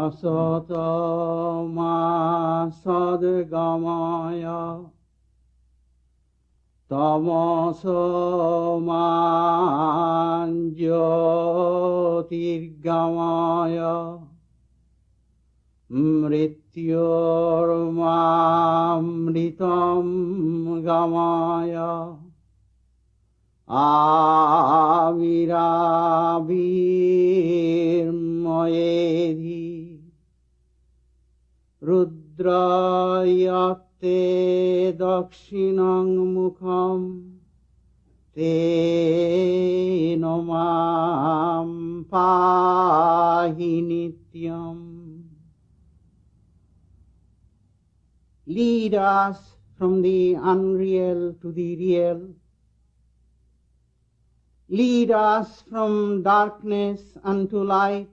asato ma sadgamaya tamaso ma jyotirgamaya mrityormamritam gamaya aviravirmayedhi rudrayate dakshinang mukham te nomam pahi nityam. Lead us from the unreal to the real. Lead us from darkness unto light.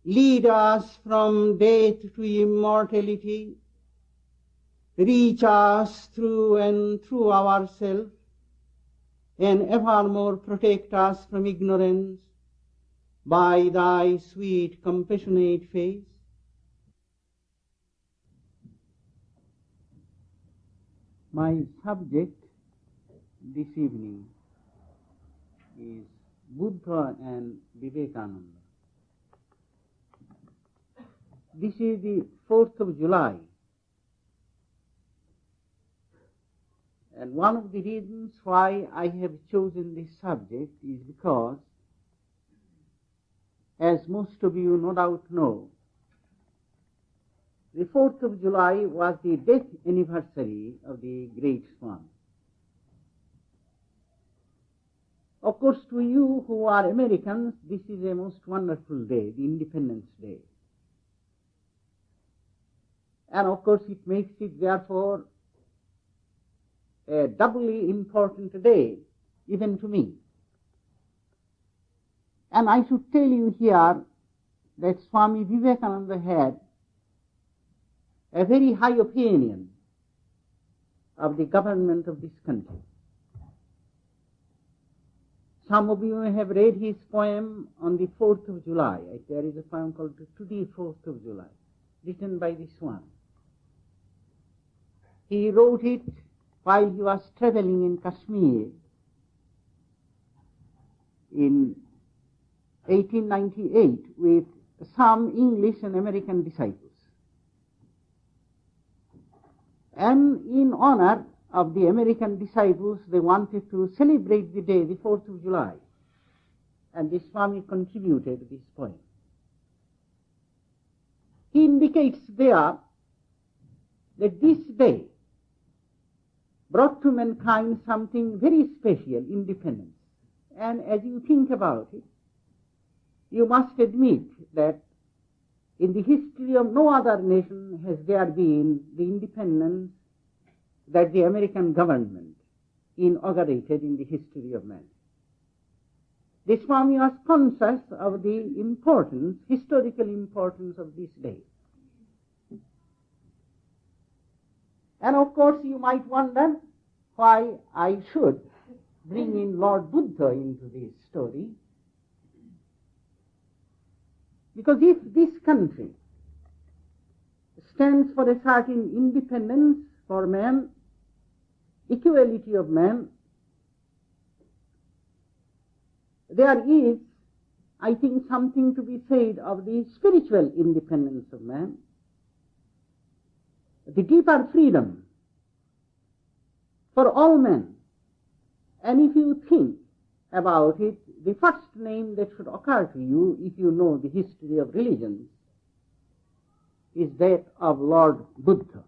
Lead us from death to immortality. Reach us through and through ourselves, and evermore protect us from ignorance by thy sweet, compassionate face. My subject this evening is Buddha and Vivekananda. This is the 4th of July, and one of the reasons why I have chosen this subject is because, as most of you no doubt know, the 4th of July was the death anniversary of the great Swami. Of course, to you who are Americans, this is a most wonderful day, the Independence Day. And of course, it makes it therefore a doubly important day, even to me. And I should tell you here that Swami Vivekananda had a very high opinion of the government of this country. Some of you have read his poem on the 4th of July. There is a poem called To the 4th of July, written by the Swami. He wrote it while he was traveling in Kashmir in 1898 with some English and American disciples. And in honor of the American disciples, they wanted to celebrate the day, the 4th of July. And the Swami contributed this poem. He indicates there that this day brought to mankind something very special, independence. And as you think about it, you must admit that in the history of no other nation has there been the independence that the American government inaugurated in the history of man. The Swami was conscious of the importance, historical importance of this day. And of course you might wonder why I should bring in Lord Buddha into this story. Because if this country stands for a certain independence for man, equality of man, there is, I think, something to be said of the spiritual independence of man, the deeper freedom for all men. And if you think about it, the first name that should occur to you, if you know the history of religions, is that of Lord Buddha.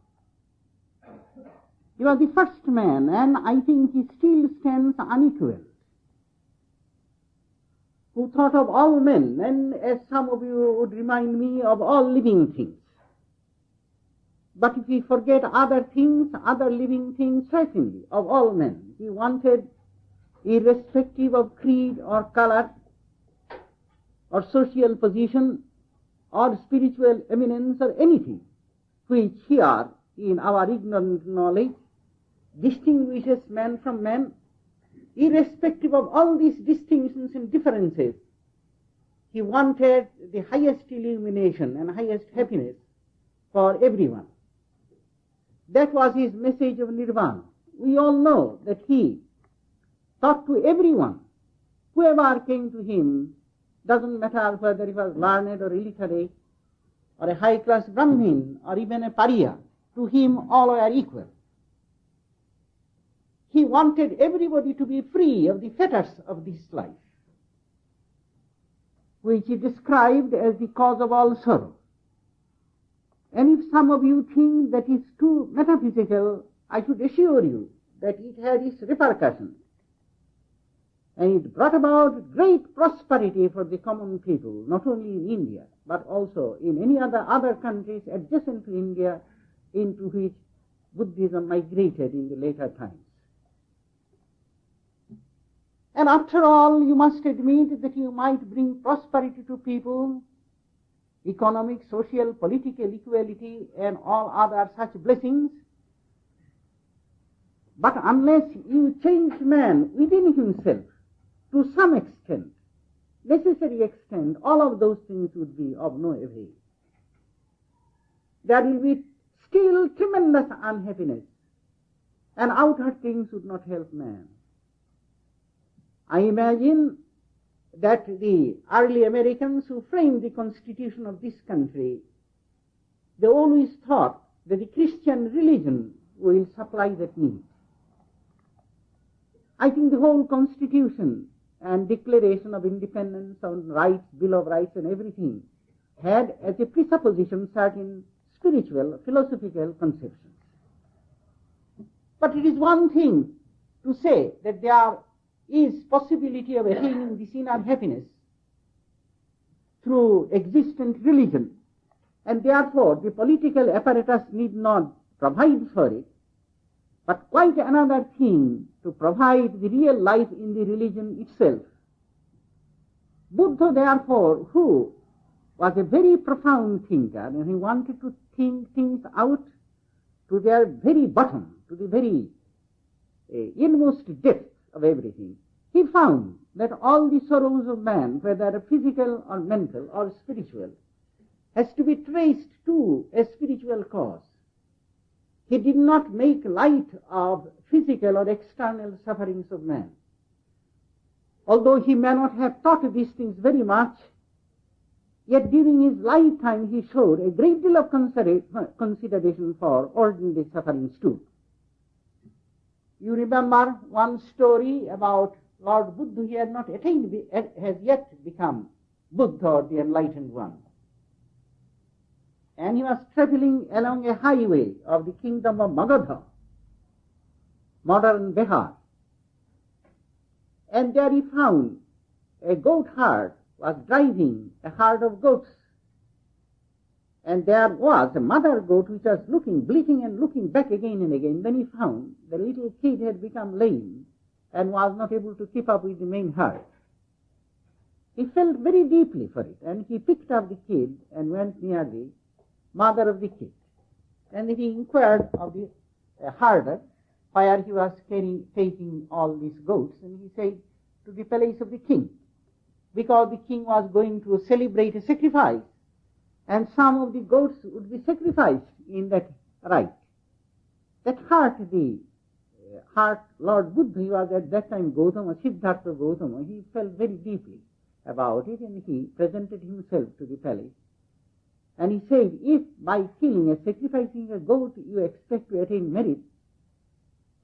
He was the first man, and I think he still stands unequaled, who thought of all men, and as some of you would remind me, of all living things. But if we forget other things, other living things, certainly, of all men. He wanted, irrespective of creed or color or social position or spiritual eminence or anything, which here, in our ignorant knowledge, distinguishes man from man, irrespective of all these distinctions and differences, He wanted the highest illumination and highest happiness for everyone. That was his message of nirvana. We all know that he taught to everyone. Whoever came to him, doesn't matter whether he was learned or illiterate, or a high-class Brahmin, or even a pariah, to him all are equal. He wanted everybody to be free of the fetters of this life, which he described as the cause of all sorrow. And if some of you think that is too metaphysical, I should assure you that it had its repercussions. And it brought about great prosperity for the common people, not only in India, but also in any other countries adjacent to India, into which Buddhism migrated in the later times. And after all, you must admit that you might bring prosperity to people, economic, social, political equality, and all other such blessings. But unless you change man within himself, to some extent, necessary extent, all of those things would be of no avail. There will be still tremendous unhappiness, and outward things would not help man. I imagine that the early Americans who framed the constitution of this country, they always thought that the Christian religion will supply that need. I think the whole constitution and Declaration of Independence on rights, Bill of Rights and everything had as a presupposition certain spiritual, philosophical conceptions. But it is one thing to say that there is possibility of attaining this inner happiness through existent religion, and therefore the political apparatus need not provide for it, but quite another thing to provide the real life in the religion itself. Buddha, therefore, who was a very profound thinker, and he wanted to think things out to their very bottom, to the very inmost depth of everything, he found that all the sorrows of man, whether physical or mental or spiritual, has to be traced to a spiritual cause. He did not make light of physical or external sufferings of man. Although he may not have taught these things very much, yet during his lifetime he showed a great deal of consideration for ordinary sufferings too. You remember one story about Lord Buddha. He had not attained, has yet become Buddha or the enlightened one. And he was traveling along a highway of the kingdom of Magadha, modern Bihar. And there he found a goat herd was driving a herd of goats. And there was a mother goat which was bleating and looking back again and again. Then he found the little kid had become lame and was not able to keep up with the main herd. He felt very deeply for it, and he picked up the kid and went near the mother of the kid. And he inquired of the herder where he was taking all these goats, and he said, to the palace of the king, because the king was going to celebrate a sacrifice, and some of the goats would be sacrificed in that rite. That hurt Lord Buddha. He was at that time Gautama, Siddhartha Gautama. He felt very deeply about it, and he presented himself to the palace. And he said, if by killing and sacrificing a goat you expect to attain merit,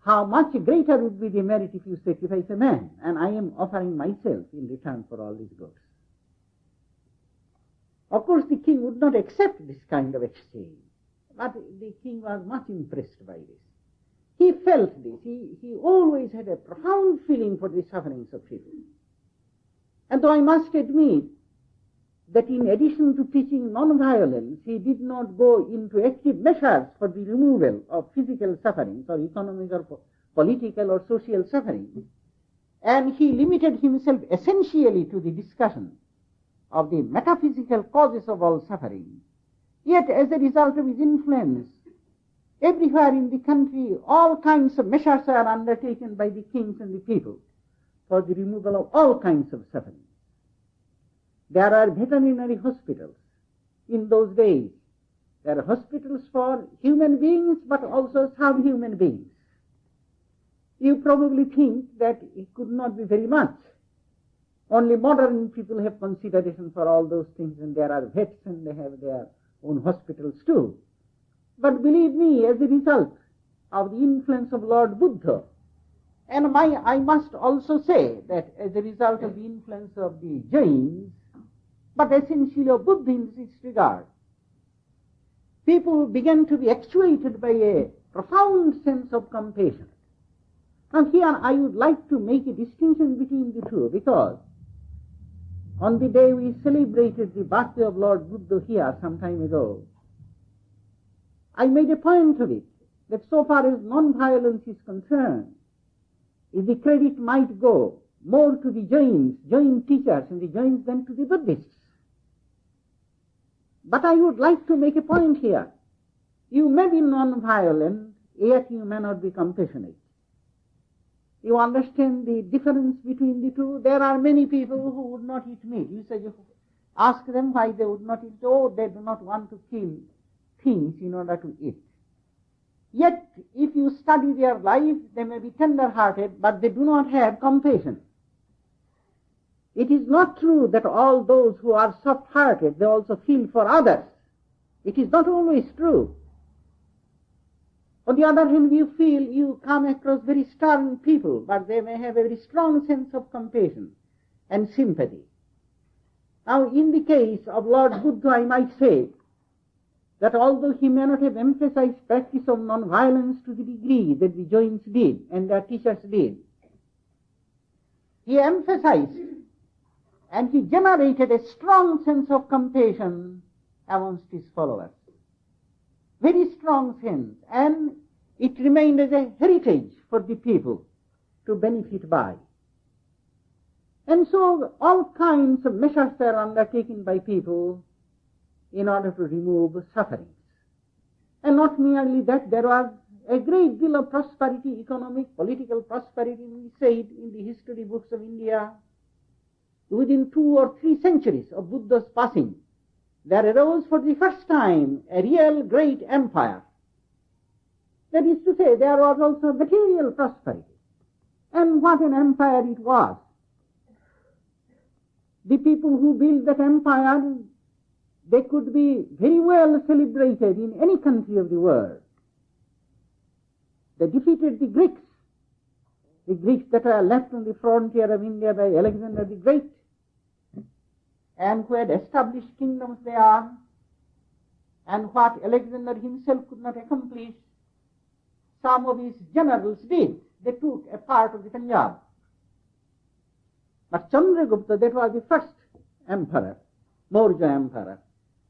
how much greater would be the merit if you sacrifice a man? And I am offering myself in return for all these goats. Of course, the king would not accept this kind of exchange, but the king was much impressed by this. He felt this. He always had a profound feeling for the sufferings of people. And though I must admit that in addition to teaching non-violence, he did not go into active measures for the removal of physical sufferings or economic or political or social sufferings, and he limited himself essentially to the discussion of the metaphysical causes of all suffering. Yet as a result of his influence, everywhere in the country all kinds of measures are undertaken by the kings and the people for the removal of all kinds of suffering. There are veterinary hospitals. In those days, there are hospitals for human beings, but also subhuman beings. You probably think that it could not be very much. Only modern people have consideration for all those things, and there are vets and they have their own hospitals too. But believe me, as a result of the influence of Lord Buddha, and I must also say that as a result of the influence of the Jains, but essentially of Buddha in this regard, people began to be actuated by a profound sense of compassion. Now here I would like to make a distinction between the two, because on the day we celebrated the birthday of Lord Buddha here some time ago, I made a point of it, that so far as non-violence is concerned, if the credit might go more to the Jain teachers and the Jains than to the Buddhists. But I would like to make a point here. You may be non-violent, yet you may not be compassionate. You understand the difference between the two? There are many people who would not eat meat. You say, you ask them why they would not eat. Oh, they do not want to kill things in order to eat. Yet, if you study their life, they may be tender-hearted, but they do not have compassion. It is not true that all those who are soft-hearted, they also feel for others. It is not always true. On the other hand, you come across very stern people, but they may have a very strong sense of compassion and sympathy. Now, in the case of Lord Buddha, I might say that although he may not have emphasized practice of non-violence to the degree that the Jains did and their teachers did, he emphasized and he generated a strong sense of compassion amongst his followers. Very strong sense, and it remained as a heritage for the people to benefit by. And so all kinds of measures were undertaken by people in order to remove sufferings. And not merely that, there was a great deal of prosperity, economic, political prosperity, we say it in the history books of India. Within 2 or 3 centuries of Buddha's passing, there arose for the first time a real great empire. That is to say, there was also material prosperity. And what an empire it was. The people who built that empire, they could be very well celebrated in any country of the world. They defeated the Greeks that were left on the frontier of India by Alexander the Great, and who had established kingdoms there, and what Alexander himself could not accomplish, some of his generals did. They took a part of the Punjab. But Chandragupta, that was the first emperor, Maurya emperor,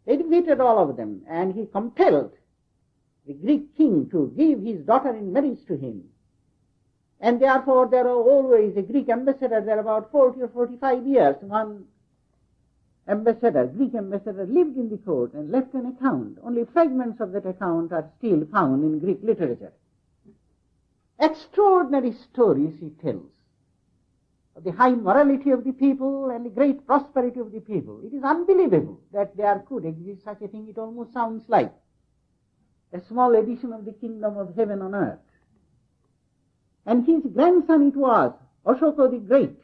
they defeated all of them, and he compelled the Greek king to give his daughter in marriage to him. And therefore there are always a Greek ambassador there about 40 or 45 years. One Greek ambassador lived in the court and left an account. Only fragments of that account are still found in Greek literature. Extraordinary stories he tells of the high morality of the people and the great prosperity of the people. It is unbelievable that there could exist such a thing. It almost sounds like a small edition of the kingdom of heaven on earth. And his grandson it was, Ashoka the Great,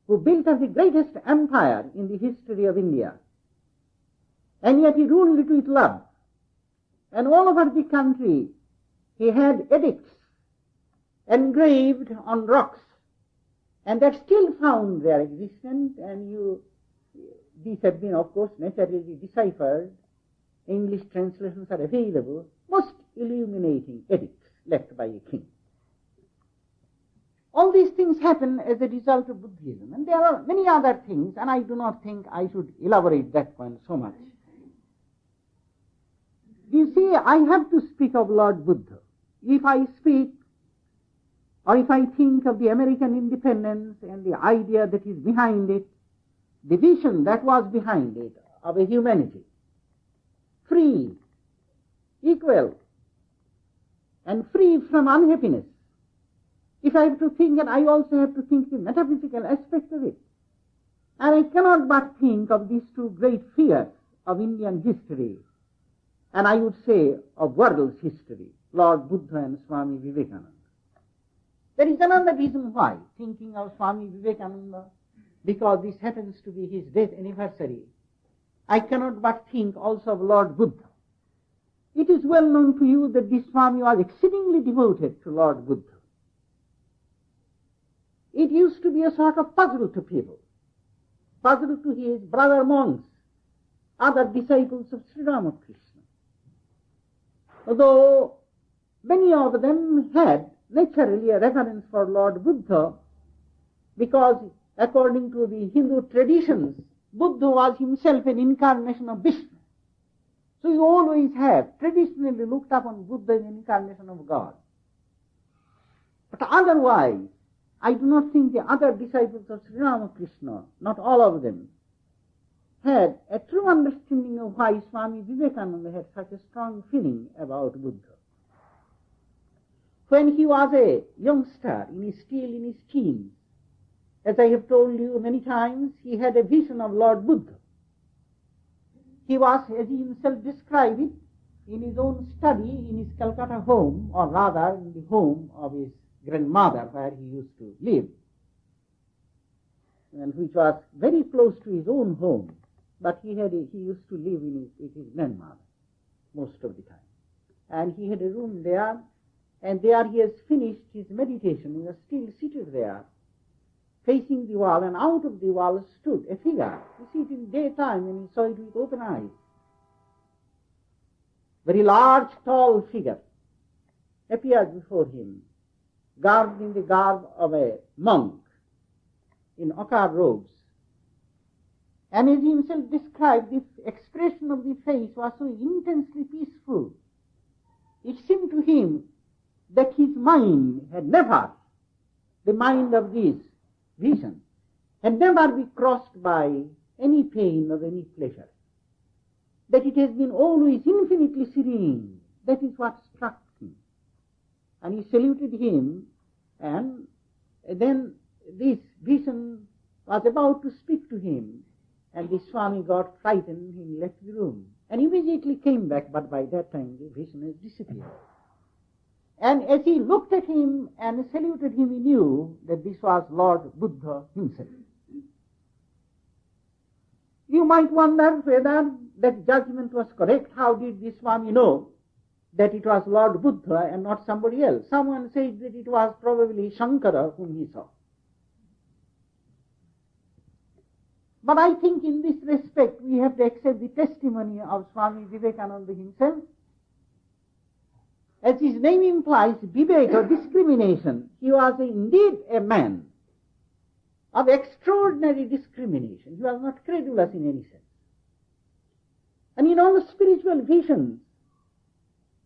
who built up the greatest empire in the history of India. And yet he ruled it with love. And all over the country he had edicts engraved on rocks, and that still found their existence, and these have been, of course, naturally deciphered. English translations are available. Most illuminating edicts left by a king. All these things happen as a result of Buddhism, and there are many other things, and I do not think I should elaborate that point so much. You see, I have to speak of Lord Buddha. If I speak, or if I think of the American independence and the idea that is behind it, the vision that was behind it of a humanity, free, equal, and free from unhappiness, if I have to think, and I also have to think the metaphysical aspect of it, And I cannot but think of these two great figures of Indian history, and I would say of world's history, Lord Buddha and Swami Vivekananda. There is another reason why, thinking of Swami Vivekananda, because this happens to be his death anniversary, I cannot but think also of Lord Buddha. It is well known to you that this Swami was exceedingly devoted to Lord Buddha. It used to be a sort of puzzle to people, puzzle to his brother monks, other disciples of Sri Ramakrishna. Although many of them had naturally a reverence for Lord Buddha, because according to the Hindu traditions, Buddha was himself an incarnation of Vishnu. So you always have traditionally looked upon Buddha as an incarnation of God. But otherwise, I do not think the other disciples of Sri Ramakrishna, not all of them, had a true understanding of why Swami Vivekananda had such a strong feeling about Buddha. When he was a youngster, still in his teens, as I have told you many times, he had a vision of Lord Buddha. He was, as he himself described it, in his own study in his Calcutta home, or rather in the home of his grandmother where he used to live, and which was very close to his own home, but he used to live with his grandmother most of the time. And he had a room there, and there he has finished his meditation. He was still seated there, facing the wall, and out of the wall stood a figure. You see it in daytime, and he saw it with open eyes. Very large, tall figure appeared before him, garbed in the garb of a monk, in ochre robes. And as he himself described, the expression of the face was so intensely peaceful. It seemed to him that his mind had never, the mind of this vision, had never been crossed by any pain or any pleasure. That it has been always infinitely serene. That is what struck him. And he saluted him, and then this vision was about to speak to him, and the Swami got frightened and left the room. And immediately came back, but by that time the vision has disappeared. And as he looked at him and saluted him, he knew that this was Lord Buddha himself. You might wonder whether that judgment was correct. How did the Swami know that it was Lord Buddha and not somebody else? Someone said that it was probably Shankara whom he saw. But I think in this respect we have to accept the testimony of Swami Vivekananda himself. As his name implies, Vivek or discrimination, he was indeed a man of extraordinary discrimination. He was not credulous in any sense. And in all spiritual visions,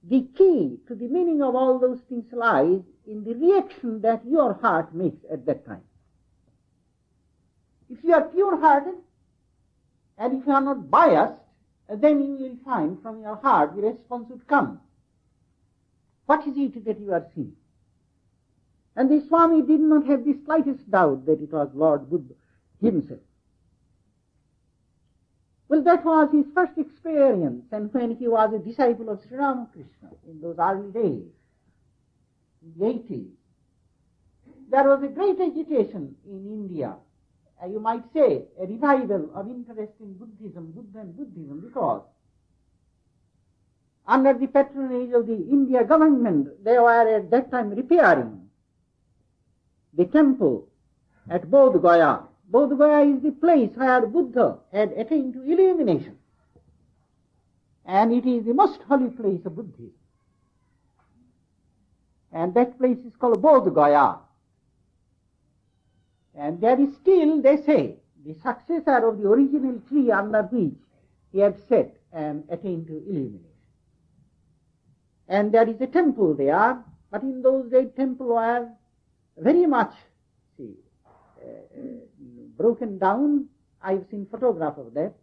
the key to the meaning of all those things lies in the reaction that your heart makes at that time. If you are pure-hearted, and if you are not biased, then you will find from your heart the response would come. What is it that you are seeing? And the Swami did not have the slightest doubt that it was Lord Buddha himself. Well, that was his first experience, and when he was a disciple of Sri Ramakrishna in those early days, in the 80s, there was a great agitation in India, you might say a revival of interest in Buddhism, Buddha and Buddhism, because under the patronage of the India government, they were at that time repairing the temple at Bodh Gaya. Bodh Gaya is the place where Buddha had attained to illumination. And it is the most holy place of Buddhism. And that place is called Bodh Gaya. And there is still, they say, the successor of the original tree under which he had sat and attained to illumination. And there is a temple there, but in those days temple were very much, broken down. I've seen photograph of that.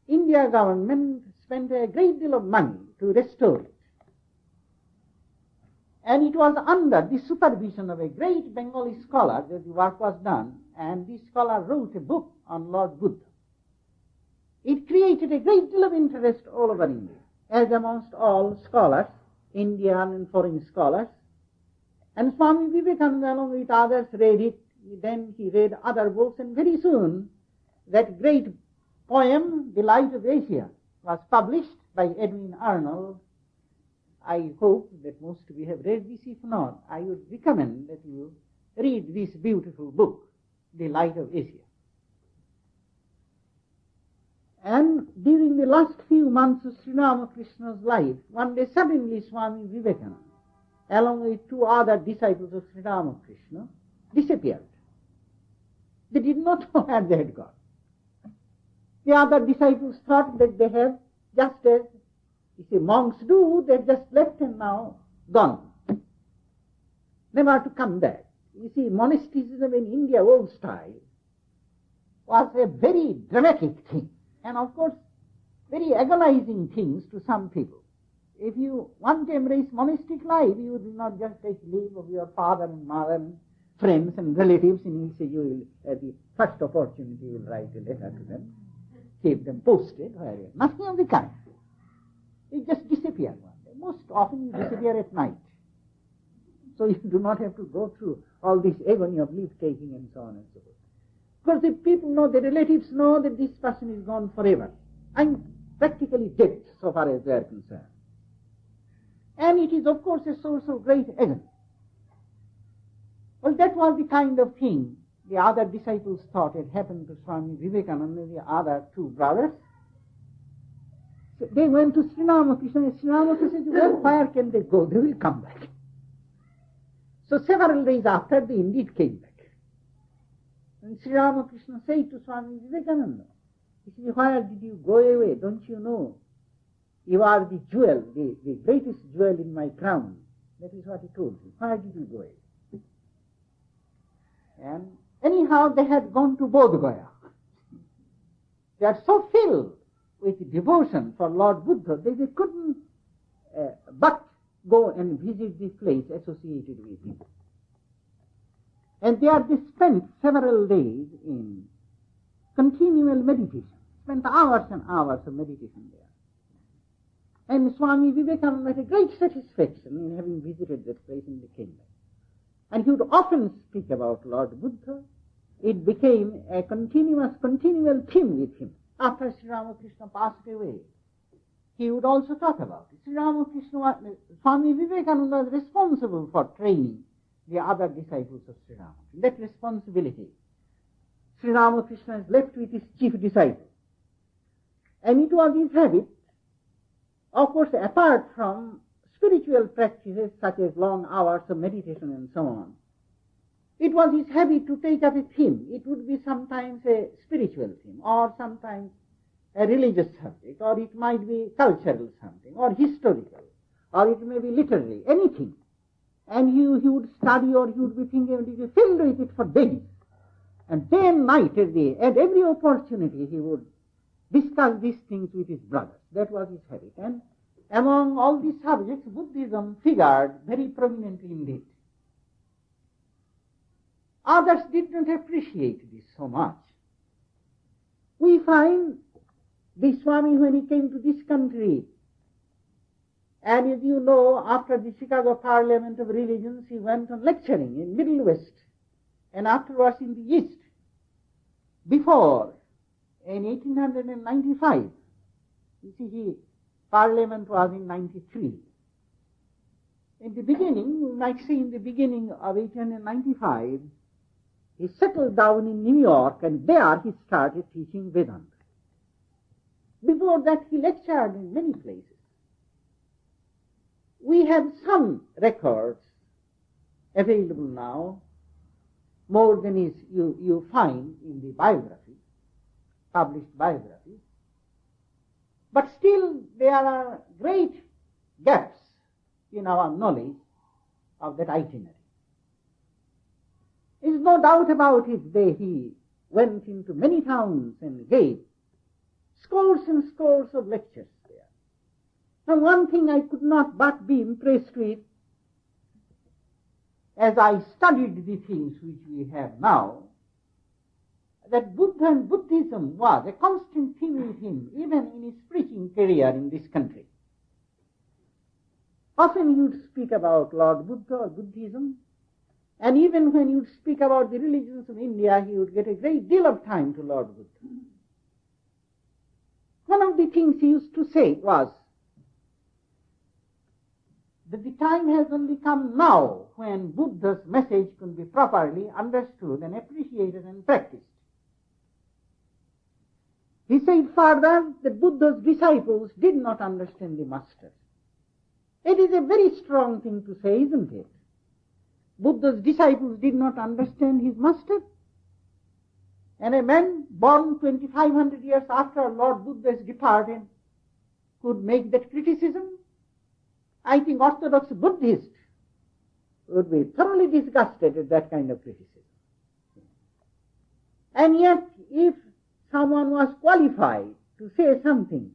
India government spent a great deal of money to restore it. And it was under the supervision of a great Bengali scholar that the work was done, and this scholar wrote a book on Lord Buddha. It created a great deal of interest all over India, as amongst all scholars, Indian and foreign scholars. And Swami Vivekananda, along with others, read it. Then he read other books, and very soon that great poem, The Light of Asia, was published by Edwin Arnold. I hope that most of you have read this. If not, I would recommend that you read this beautiful book, The Light of Asia. And during the last few months of Sri Ramakrishna's life, one day suddenly Swami Vivekananda, along with two other disciples of Sri Ramakrishna, disappeared. They did not know where they had gone. The other disciples thought that they have, just as monks do, they have just left and now gone, never to come back. You see, monasticism in India, old style, was a very dramatic thing, and of course, very agonizing things to some people. If you want to embrace monastic life, you do not just take leave of your father and mother and friends and relatives, and you say you will, at the first opportunity, you will write a letter to them, keep them posted, wherever. Nothing of the kind. You just disappear one day. Most often you disappear at night. So you do not have to go through all this agony of leave-taking and so on and so forth. Because the people know, the relatives know that this person is gone forever. I'm practically dead so far as they are concerned. And it is, of course, a source of great agony. Well, that was the kind of thing the other disciples thought had happened to Swami Vivekananda and the other two brothers. So they went to Sri Ramakrishna, and Sri Ramakrishna said, well, where can they go? They will come back. So several days after, they indeed came back. And Sri Ramakrishna said to Swami Vivekananda, he said, where did you go away? Don't you know? You are the jewel, the greatest jewel in my crown. That is what he told him. Where did you go away? And anyhow, they had gone to Bodh Gaya. They are so filled with devotion for Lord Buddha that they couldn't but go and visit the place associated with him. And there they spent several days in continual meditation, spent hours and hours of meditation there. And Swami Vivekananda had a great satisfaction in having visited that place in the kingdom. And he would often speak about Lord Buddha. It became a continual theme with him. After Sri Ramakrishna passed away, he would also talk about it. Swami Vivekananda was responsible for training the other disciples of Sri Ramakrishna. That responsibility Sri Ramakrishna is left with his chief disciple. And it was his habit, of course, apart from spiritual practices such as long hours of meditation and so on, it was his habit to take up a theme. It would be sometimes a spiritual theme, or sometimes a religious subject, or it might be cultural something, or historical, or it may be literary, anything. And he would study, or he would be thinking, and he would be filled with it for days. And day and night, at every opportunity, he would discuss these things with his brothers. That was his habit. And among all these subjects, Buddhism figured very prominently indeed. Others did not appreciate this so much. We find the Swami, when he came to this country, and as you know, after the Chicago Parliament of Religions, he went on lecturing in Middle West, and afterwards in the East. Before, in 1895, you see, Parliament was in 93. In the beginning, we might say in the beginning of 1895, he settled down in New York, and there he started teaching Vedanta. Before that, he lectured in many places. We have some records available now, more than is you find in the biography, published biography. But still, there are great gaps in our knowledge of that itinerary. There is no doubt about it that he went into many towns and gave scores and scores of lectures there. Now, one thing I could not but be impressed with as I studied the things which we have now, that Buddha and Buddhism was a constant theme with him, even in his preaching career in this country. Often he would speak about Lord Buddha or Buddhism, and even when he would speak about the religions of India, he would get a great deal of time to Lord Buddha. One of the things he used to say was that the time has only come now when Buddha's message can be properly understood and appreciated and practiced. He said further that Buddha's disciples did not understand the master. It is a very strong thing to say, isn't it? Buddha's disciples did not understand his master. And a man born 2500 years after Lord Buddha has departed could make that criticism. I think Orthodox Buddhists would be thoroughly disgusted at that kind of criticism. And yet, if someone was qualified to say something,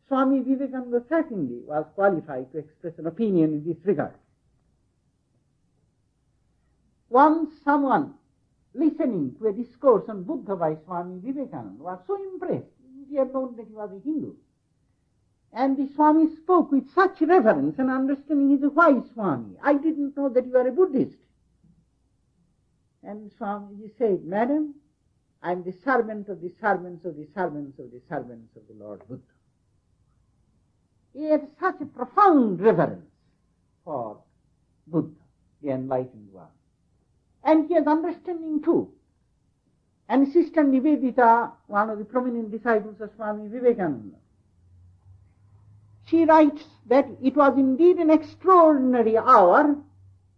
Swami Vivekananda certainly was qualified to express an opinion in this regard. Once someone listening to a discourse on Buddha by Swami Vivekananda was so impressed. He had known that he was a Hindu. And the Swami spoke with such reverence and understanding. He said, "Why, Swami? I didn't know that you are a Buddhist." And Swamiji said, "Madam, I am the servant of the servants of the servants of the servants of the Lord Buddha." He had such a profound reverence for Buddha, the enlightened one. And he has understanding too. And Sister Nivedita, one of the prominent disciples of Swami Vivekananda, she writes that it was indeed an extraordinary hour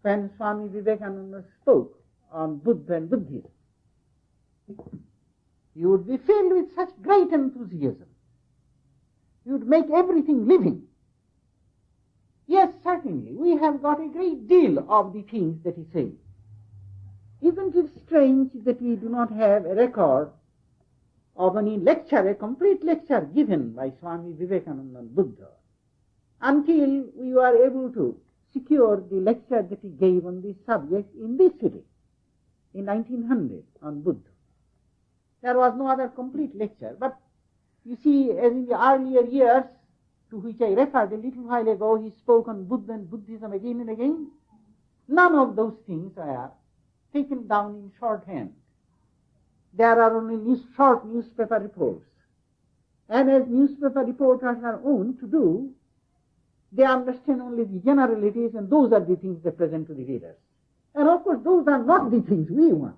when Swami Vivekananda spoke on Buddha and Buddhism. You would be filled with such great enthusiasm. You would make everything living. Yes, certainly, we have got a great deal of the things that he says. Isn't it strange that we do not have a record of any lecture, a complete lecture given by Swami Vivekananda on Buddha, until we were able to secure the lecture that he gave on this subject in this city in 1900 on Buddha. There was no other complete lecture, but you see, as in the earlier years, to which I referred a little while ago, he spoke on Buddha and Buddhism again and again. None of those things are taken down in shorthand. There are only short newspaper reports. And as newspaper reporters are owned to do, they understand only the generalities, and those are the things they present to the readers. And of course, those are not the things we want.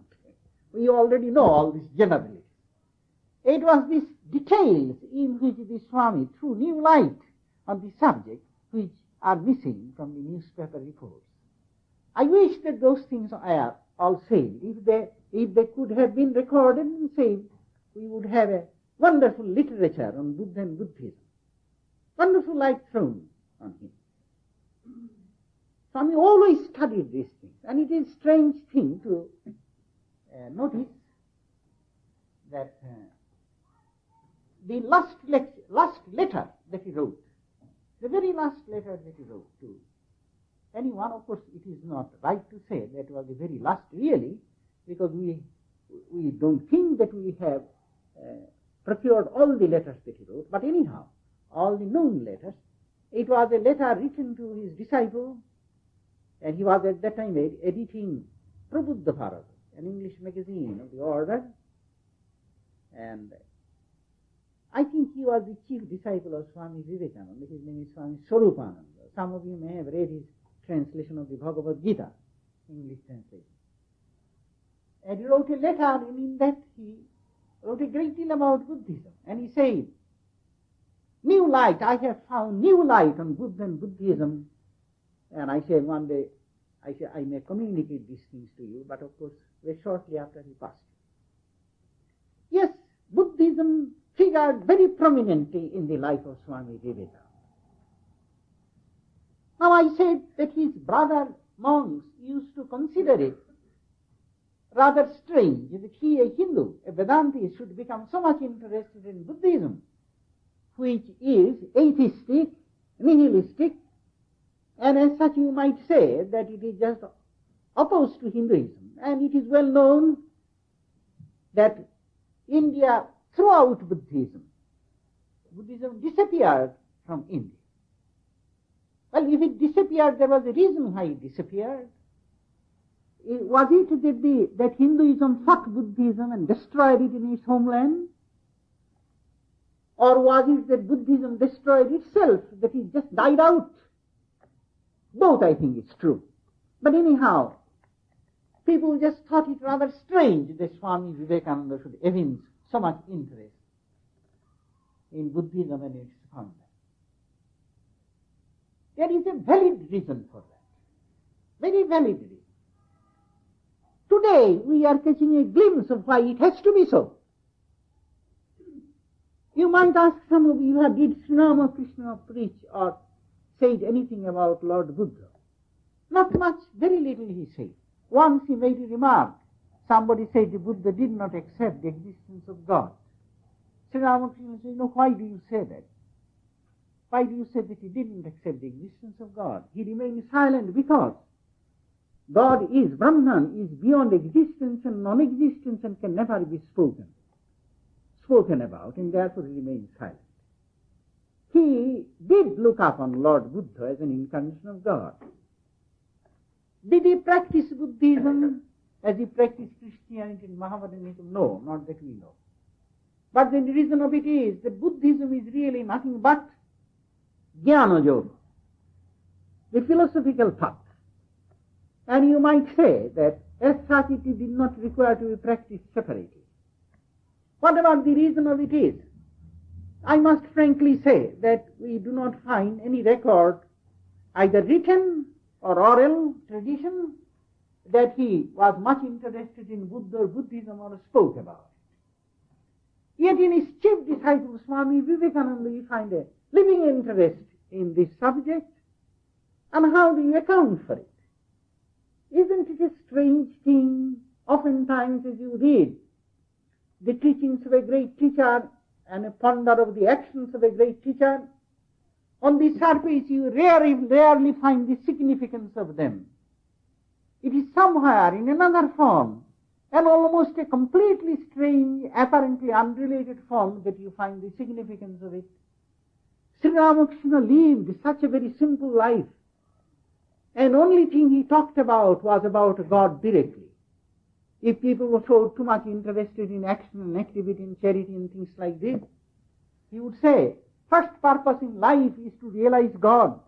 We already know all these generalities. It was these details in which the Swami threw new light on the subject which are missing from the newspaper reports. I wish that those things are all saved. If they could have been recorded and saved, we would have a wonderful literature on Buddha and Buddhism. Wonderful light thrown on him. Swami always studied these things, and it is a strange thing to notice that the last letter that he wrote, the very last letter that he wrote to anyone, of course it is not right to say that was the very last really, because we don't think that we have procured all the letters that he wrote, but anyhow, all the known letters, it was a letter written to his disciple, and he was at that time editing Prabuddha Bharat, an English magazine of the order, and I think he was the chief disciple of Swami Vivekananda. His name is Swami Swarupananda. Some of you may have read his translation of the Bhagavad Gita, English translation. And he wrote a letter, and in that he wrote a great deal about Buddhism. And he said, "New light, I have found new light on Buddha and Buddhism." And I said one day, I may communicate these things to you, but of course, very shortly after he passed. Yes, Buddhism figured very prominently in the life of Swami Vivekananda. Now I said that his brother monks used to consider it rather strange that he, a Hindu, a Vedantist, should become so much interested in Buddhism, which is atheistic, nihilistic, and as such you might say that it is just opposed to Hinduism. And it is well known that India, throughout Buddhism disappeared from India. Well, if it disappeared, there was a reason why it disappeared. Was it that Hinduism fought Buddhism and destroyed it in its homeland? Or was it that Buddhism destroyed itself, that it just died out? Both, I think, is true. But anyhow, people just thought it rather strange that Swami Vivekananda should evince so much interest in Buddhism and its founder. There is a valid reason for that. Very valid reason. Today we are catching a glimpse of why it has to be so. You might ask some of you, did Sri Ramakrishna preach or said anything about Lord Buddha? Not much, very little he said. Once he made a remark. Somebody said the Buddha did not accept the existence of God. Sri Ramakrishna said, no, why do you say that? Why do you say that he didn't accept the existence of God? He remained silent because God is, Brahman is beyond existence and non-existence and can never be spoken about, and therefore he remained silent. He did look upon Lord Buddha as an incarnation of God. Did he practice Buddhism as he practiced Christianity and Mohammedanism? No, not that we know. But the reason of it is that Buddhism is really nothing but Jnana Yoga, the philosophical path. And you might say that as such it did not require to be practiced separately. Whatever the reason of it is, I must frankly say that we do not find any record, either written or oral tradition, that he was much interested in Buddha or Buddhism or spoke about it. Yet in his chief disciple, Swami Vivekananda, we find a living interest in this subject. And how do you account for it? Isn't it a strange thing, oftentimes as you read the teachings of a great teacher and a ponder of the actions of a great teacher, on the surface you rarely find the significance of them. It is somewhere in another form, and almost a completely strange, apparently unrelated form, that you find the significance of it. Sri Ramakrishna lived such a very simple life, and only thing he talked about was about God directly. If people were so too much interested in action and activity and charity and things like this, he would say, first purpose in life is to realize God.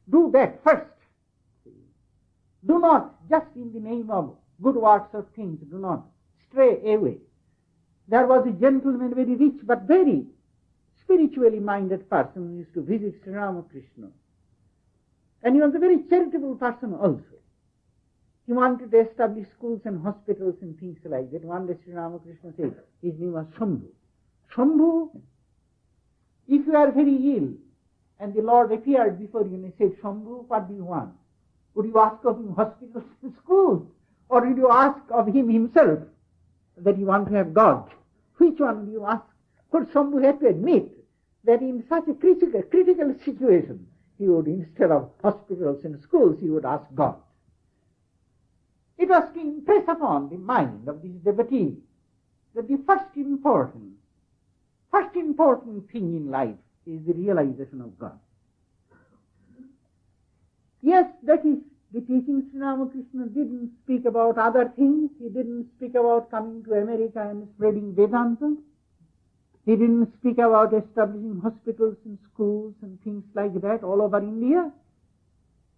Do that first. Do not, just in the name of good works or things, do not stray away. There was a gentleman, very rich but very spiritually minded person who used to visit Sri Ramakrishna. And he was a very charitable person also. He wanted to establish schools and hospitals and things like that. One day Sri Ramakrishna said, his name was Shambhu. Shambhu, if you are very ill and the Lord appeared before you and he said, Shambhu, what do you want? Would you ask of him hospitals and schools? Or would you ask of him himself that you want to have God? Which one do you ask? For Shambhu had to admit that in such a critical situation, he would, instead of hospitals and schools, he would ask God. It was to impress upon the mind of this devotee that the first important thing in life is the realization of God. Yes, that is, the teachings of Ramakrishna didn't speak about other things. He didn't speak about coming to America and spreading Vedanta. He didn't speak about establishing hospitals and schools and things like that all over India.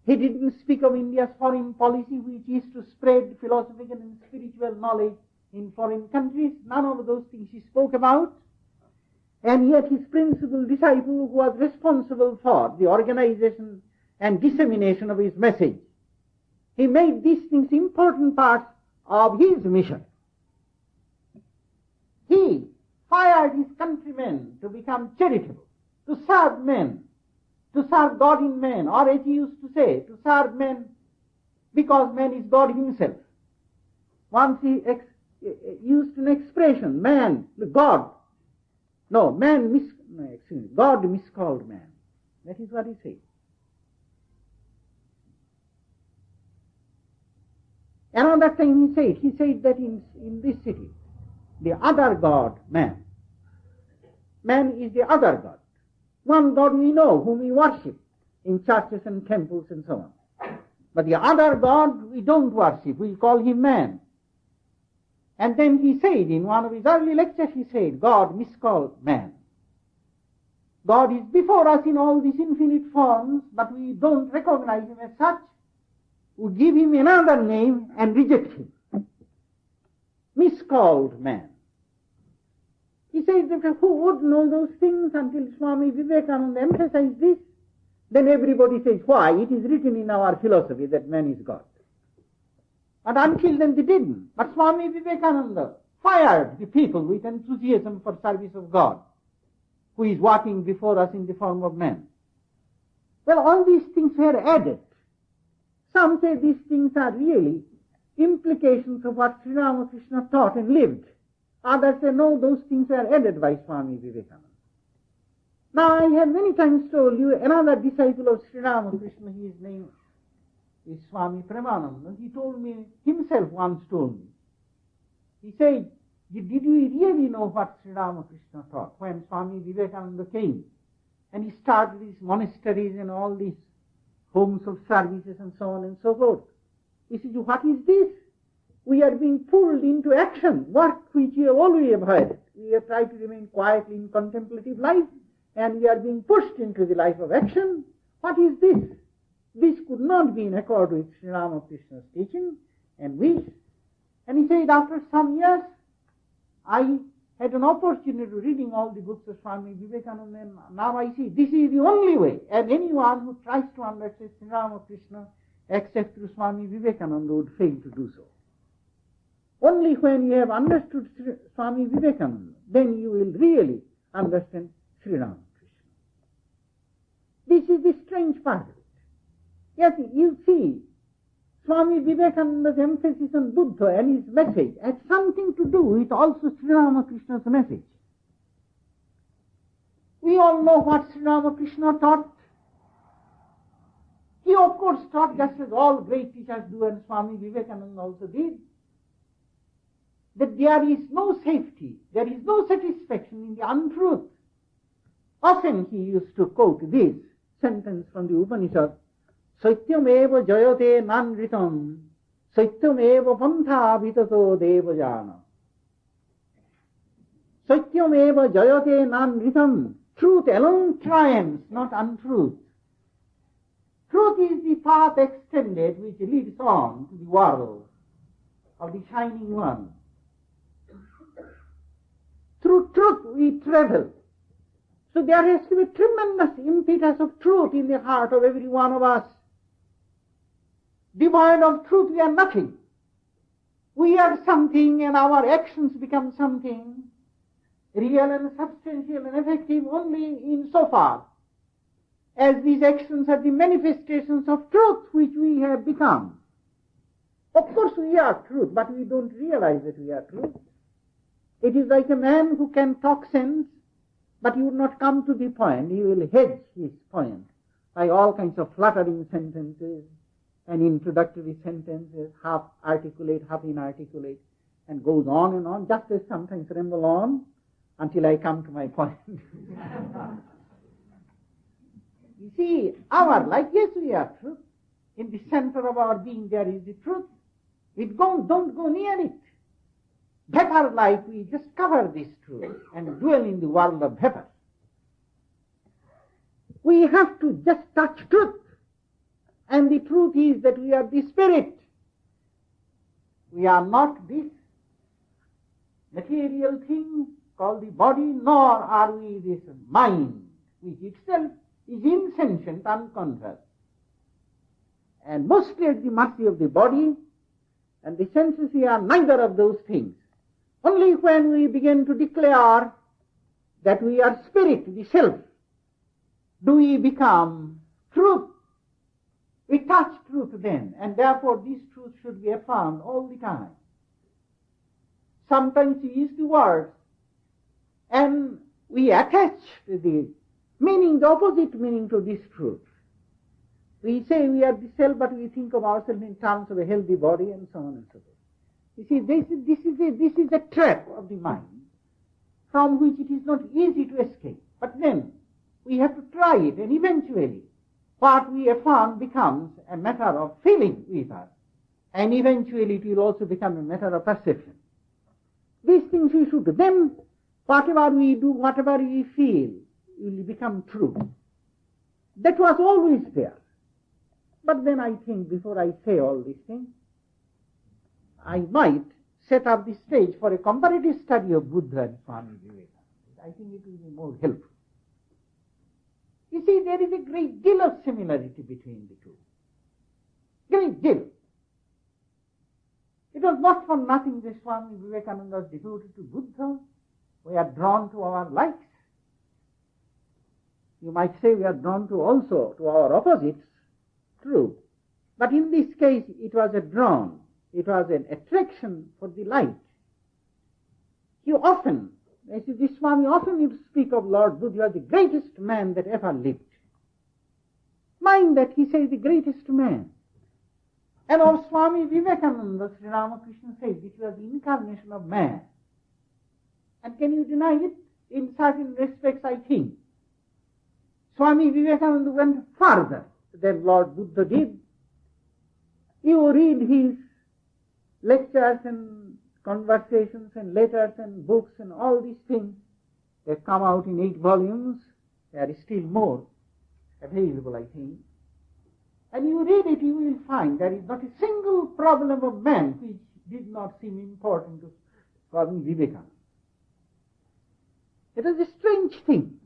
He didn't speak of India's foreign policy, which is to spread philosophical and spiritual knowledge in foreign countries. None of those things he spoke about. And yet his principal disciple, who was responsible for the organization and dissemination of his message, he made these things important parts of his mission. He fired his countrymen to become charitable, to serve men, to serve God in man, or as he used to say, to serve men because man is God himself. Once he used an expression, God miscalled man. That is what he said. Another time he said that in this city, the other God, man. Man is the other God. One God we know, whom we worship in churches and temples and so on. But the other God we don't worship, we call him man. And then he said, in one of his early lectures, he said, God miscalled man. God is before us in all these infinite forms, but we don't recognize him as such. We give him another name and reject him. Miscalled man. He says that who would know those things until Swami Vivekananda emphasized this? Then everybody says, why? It is written in our philosophy that man is God. But until then they didn't. But Swami Vivekananda fired the people with enthusiasm for service of God, who is walking before us in the form of man. Well, all these things were added. Some say these things are really implications of what Sri Ramakrishna taught and lived. Others say, no, those things are added by Swami Vivekananda. Now, I have many times told you another disciple of Sri Ramakrishna, his name is Swami Premananda. He told me, himself once told me, he said, did we really know what Sri Ramakrishna taught when Swami Vivekananda came? And he started these monasteries and all these homes of services and so on and so forth. He said, what is this? We are being pulled into action, work which we have always avoided. We have tried to remain quietly in contemplative life, and we are being pushed into the life of action. What is this? This could not be in accord with Sri Ramakrishna's teaching and wish. And he said, after some years, I had an opportunity of reading all the books of Swami Vivekananda, and now I see this is the only way, and anyone who tries to understand Sri Ramakrishna except through Swami Vivekananda would fail to do so. Only when you have understood Swami Vivekananda, then you will really understand Sri Ramakrishna. This is the strange part of it. Yes, you see, Swami Vivekananda's emphasis on Buddha and his message had something to do with also Sri Ramakrishna's message. We all know what Sri Ramakrishna taught. He of course taught just as all great teachers do, and Swami Vivekananda also did, that there is no safety, there is no satisfaction in the untruth. Often he used to quote this sentence from the Upanishad, Satyam eva jayate nanritam, Satyam eva pantha vitato devajana. Satyam eva jayate nanritam. Truth alone triumphs, not untruth. Truth is the path extended which leads on to the world of the shining one. Through truth we travel. So there has to be tremendous impetus of truth in the heart of every one of us. Devoid of truth we are nothing. We are something and our actions become something real and substantial and effective only in so far as these actions are the manifestations of truth which we have become. Of course we are truth, but we don't realize that we are truth. It is like a man who can talk sense, but he would not come to the point. He will hedge his point by all kinds of fluttering sentences and introductory sentences, half articulate, half inarticulate, and goes on and on, just as sometimes ramble on until I come to my point. You see, our life, yes, we are truth. In the center of our being there is the truth. We don't go near it. Better life, we just cover this truth and dwell in the world of better. We have to just touch truth. And the truth is that we are the spirit. We are not this material thing called the body, nor are we this mind, which itself is insentient, unconscious, and mostly at the mercy of the body, and the senses we are neither of those things. Only when we begin to declare that we are spirit, the self, do we become truth. We touch truth then, and therefore this truth should be affirmed all the time. Sometimes we use the words, and we attach the meaning, the opposite meaning to this truth. We say we are the self, but we think of ourselves in terms of a healthy body and so on and so forth. You see, this is a trap of the mind from which it is not easy to escape. But then we have to try it, and eventually what we affirm becomes a matter of feeling with us, and eventually it will also become a matter of perception. These things we should do. Then whatever we do, whatever we feel, will become true. That was always there. But then I think, before I say all these things, I might set up the stage for a comparative study of Buddha and Swami Vivekananda. I think it will be more helpful. You see, there is a great deal of similarity between the two. Great deal. It was not for nothing that Swami Vivekananda was devoted to Buddha. We are drawn to our likes. You might say we are drawn to also to our opposites. True. But in this case, it was a drawn. It was an attraction for the light. He often, this Swami often used to speak of Lord Buddha, he was the greatest man that ever lived. Mind that he says the greatest man. And of Swami Vivekananda, Sri Ramakrishna says it was the incarnation of man. And can you deny it? In certain respects, I think. Swami Vivekananda went further than Lord Buddha did. You read his lectures and conversations and letters and books and all these things. They come out in 8 volumes. There is still more available, I think. And you read it, you will find there is not a single problem of man which did not seem important to Swami Vivekananda. It is a strange thing.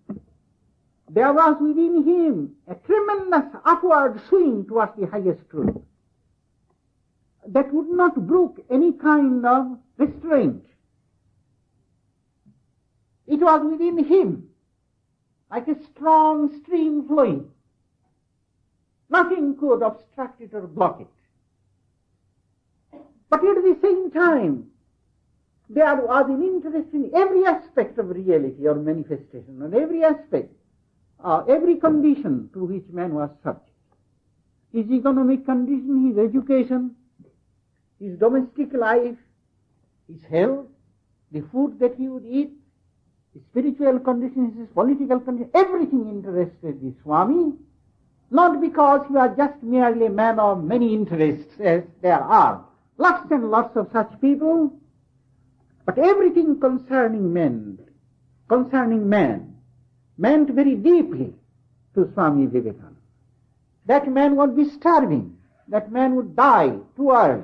There was within him a tremendous upward swing towards the highest truth that would not brook any kind of restraint. It was within him like a strong stream flowing. Nothing could obstruct it or block it. But at the same time, there was an interest in every aspect of reality or manifestation, and every aspect, every condition to which man was subject. His economic condition, his education, his domestic life, his health, the food that he would eat, his spiritual conditions, his political conditions, everything interested the Swami, not because he was just merely a man of many interests, as there are lots and lots of such people, but everything concerning man, meant very deeply to Swami Vivekananda. That man would be starving, that man would die too early,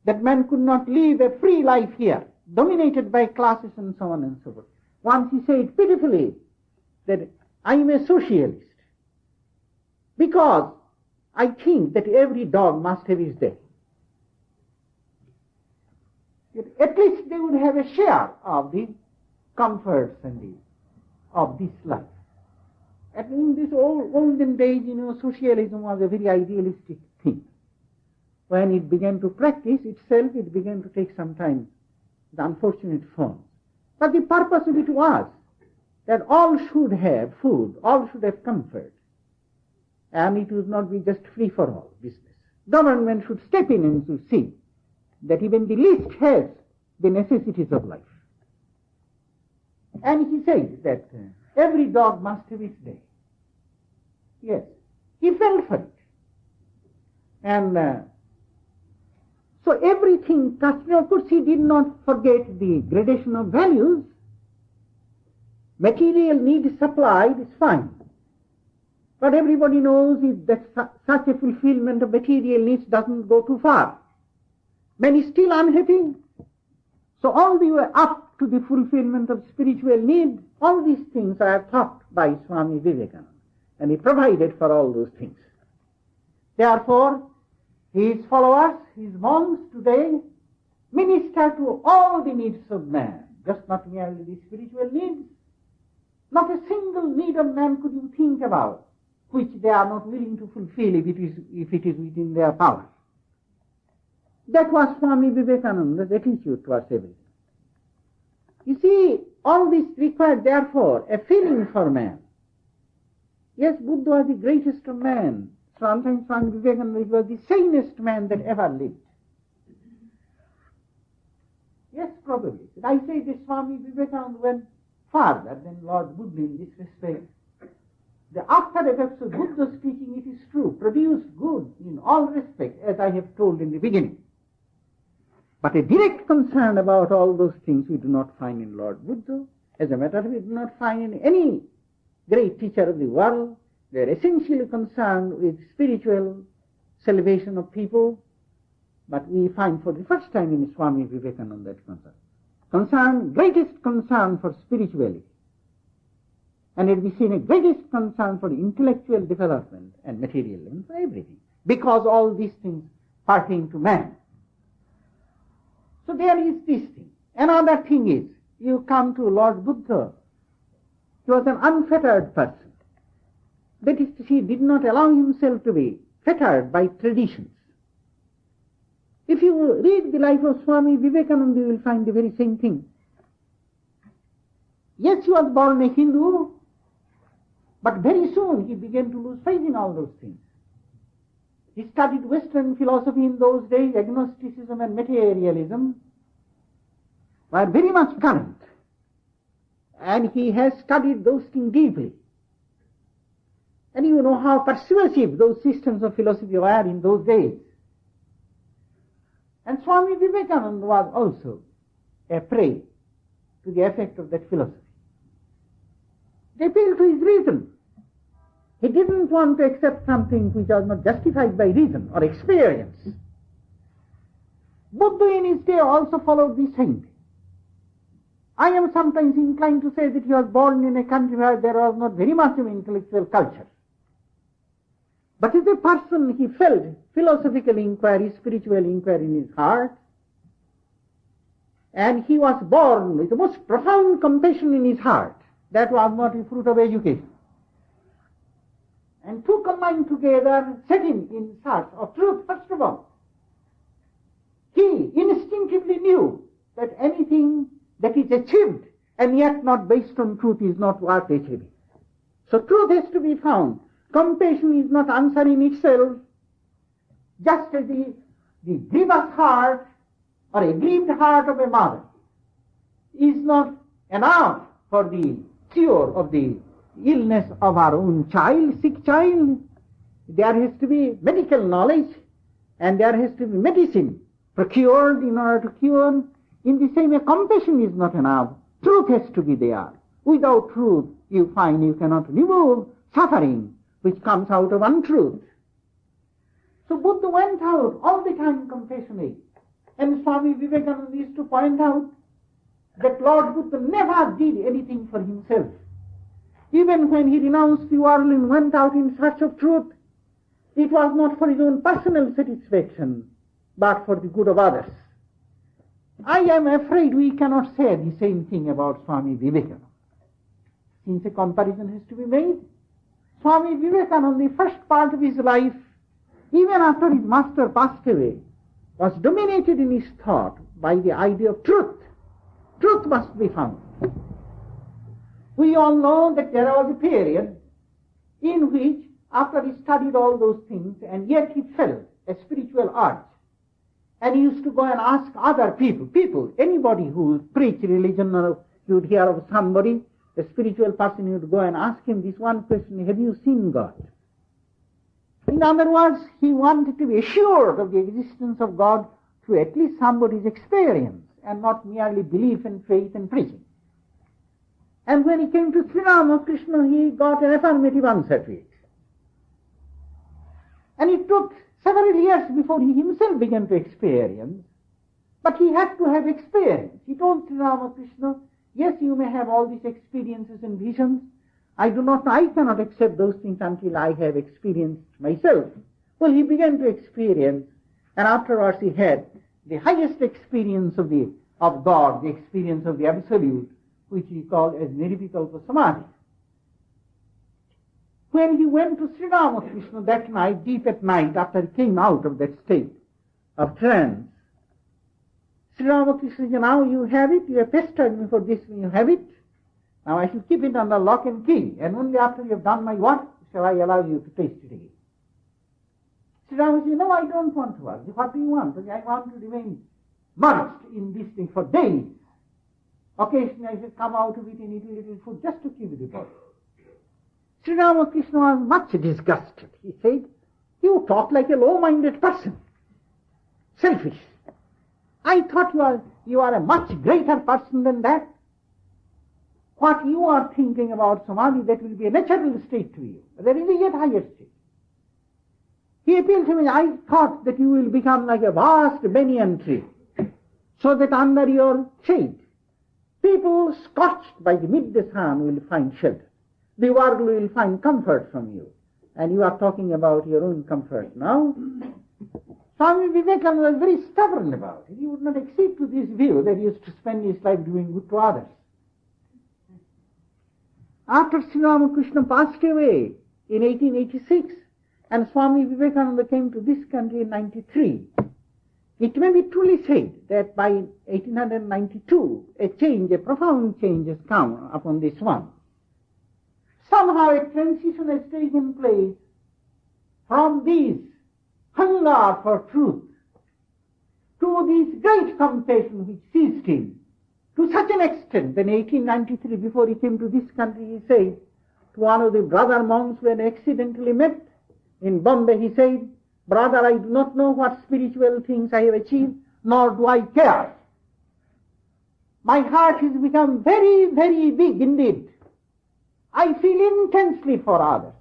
that man could not live a free life here, dominated by classes and so on and so forth. Once he said pitifully that I am a socialist because I think that every dog must have his day. At least they would have a share of the comforts and of this life. And in this olden days, socialism was a very idealistic thing. When it began to practice itself, it began to take some time, the unfortunate form. But the purpose of it was that all should have food, all should have comfort, and it would not be just free-for-all business. Government should step in and to see that even the least has the necessities of life. And he says that every dog must have its day. Yes, he felt for it. And so everything touched. Of course, he did not forget the gradation of values. Material need supplied is fine. But everybody knows that such a fulfillment of material needs doesn't go too far. Man is still unhappy. So all the way up to the fulfillment of spiritual need, all these things are taught by Swami Vivekananda. And he provided for all those things. Therefore, his followers, his monks today, minister to all the needs of man, just not merely the spiritual needs. Not a single need of man could you think about which they are not willing to fulfill if it is within their power. That was Swami Vivekananda's attitude towards everything. You see, all this required, therefore, a feeling for man. Yes, Buddha was the greatest of man. Sometimes Swami Vivekananda was the sanest man that ever lived. Yes, probably. But I say that Swami Vivekananda went farther than Lord Buddha in this respect. The after effects of Buddha's teaching, it is true, produced good in all respects, as I have told in the beginning. But a direct concern about all those things we do not find in Lord Buddha. As a matter of fact, we do not find in any great teacher of the world. They are essentially concerned with spiritual salvation of people. But we find for the first time in Swami Vivekananda that greatest concern for spirituality. And it we see a greatest concern for intellectual development and materialism, for everything. Because all these things pertain to man. So there is this thing. Another thing is, you come to Lord Buddha. He was an unfettered person. That is to say, he did not allow himself to be fettered by traditions. If you read the life of Swami Vivekananda, you will find the very same thing. Yes, he was born a Hindu, but very soon he began to lose faith in all those things. He studied Western philosophy in those days. Agnosticism and materialism were very much current. And he has studied those things deeply. And you know how persuasive those systems of philosophy were in those days. And Swami Vivekananda was also a prey to the effect of that philosophy. They appealed to his reason. He didn't want to accept something which was not justified by reason or experience. Buddha in his day also followed the same thing. I am sometimes inclined to say that he was born in a country where there was not very much of intellectual culture. But as a person, he felt philosophical inquiry, spiritual inquiry in his heart. And he was born with the most profound compassion in his heart. That was not the fruit of education. And two combined together set him in search of truth, first of all. He instinctively knew that anything that is achieved and yet not based on truth is not worth achieving. So truth has to be found. Compassion is not answer in itself. Just as the grievous heart or a grieved heart of a mother is not enough for the cure of the illness of our own child, sick child. There has to be medical knowledge and there has to be medicine procured in order to cure. In the same way, compassion is not enough. Truth has to be there. Without truth, you find you cannot remove suffering which comes out of untruth. So Buddha went out all the time compassionate. And Swami Vivekananda used to point out that Lord Buddha never did anything for himself. Even when he renounced the world and went out in search of truth, it was not for his own personal satisfaction, but for the good of others. I am afraid we cannot say the same thing about Swami Vivekananda. Since a comparison has to be made, Swami Vivekananda, the first part of his life, even after his master passed away, was dominated in his thought by the idea of truth. Truth must be found. We all know that there was a period in which, after he studied all those things, and yet he felt a spiritual urge. And he used to go and ask other people, anybody who would preach religion, or you would hear of somebody, a spiritual person, you would go and ask him this one question: have you seen God? In other words, he wanted to be assured of the existence of God through at least somebody's experience, and not merely belief and faith and preaching. And when he came to Sri Ramakrishna, he got an affirmative answer to it. And it took several years before he himself began to experience, but he had to have experience. He told Sri Ramakrishna, yes, you may have all these experiences and visions. I cannot accept those things until I have experienced myself. Well, he began to experience, and afterwards he had the highest experience of God, the experience of the Absolute, which he called as Nirvikalpa Samadhi. When he went to Sri Ramakrishna that night, deep at night, after he came out of that state of trance, Sri Ramakrishna said, now you have it, you have pestered me for this, you have it. Now I shall keep it under lock and key, and only after you have done my work shall I allow you to taste it again. Sri Ramakrishna said, no, I don't want to work. What do you want? I want to remain merged in this thing for days. Occasionally I should come out of it and eat a little food just to keep the body. Sri Ramakrishna was much disgusted. He said, "You talk like a low-minded person, selfish. I thought you are a much greater person than that. What you are thinking about Samadhi, that will be a natural state to you. There is a yet higher state." He appealed to me, "I thought that you will become like a vast banyan tree, so that under your shade, people scorched by the midday sun will find shelter. The world will find comfort from you. And you are talking about your own comfort now." Swami Vivekananda was very stubborn about it. He would not accede to this view that he used to spend his life doing good to others. After Sri Ramakrishna passed away in 1886, and Swami Vivekananda came to this country in 93, it may be truly said that by 1892, a profound change has come upon this one. Somehow a transition has taken place from this hunger for truth to this great compassion which seized him to such an extent that in 1893, before he came to this country, he said to one of the brother monks when accidentally met in Bombay, he said, "Brother, I do not know what spiritual things I have achieved, nor do I care. My heart has become very, very big indeed. I feel intensely for others,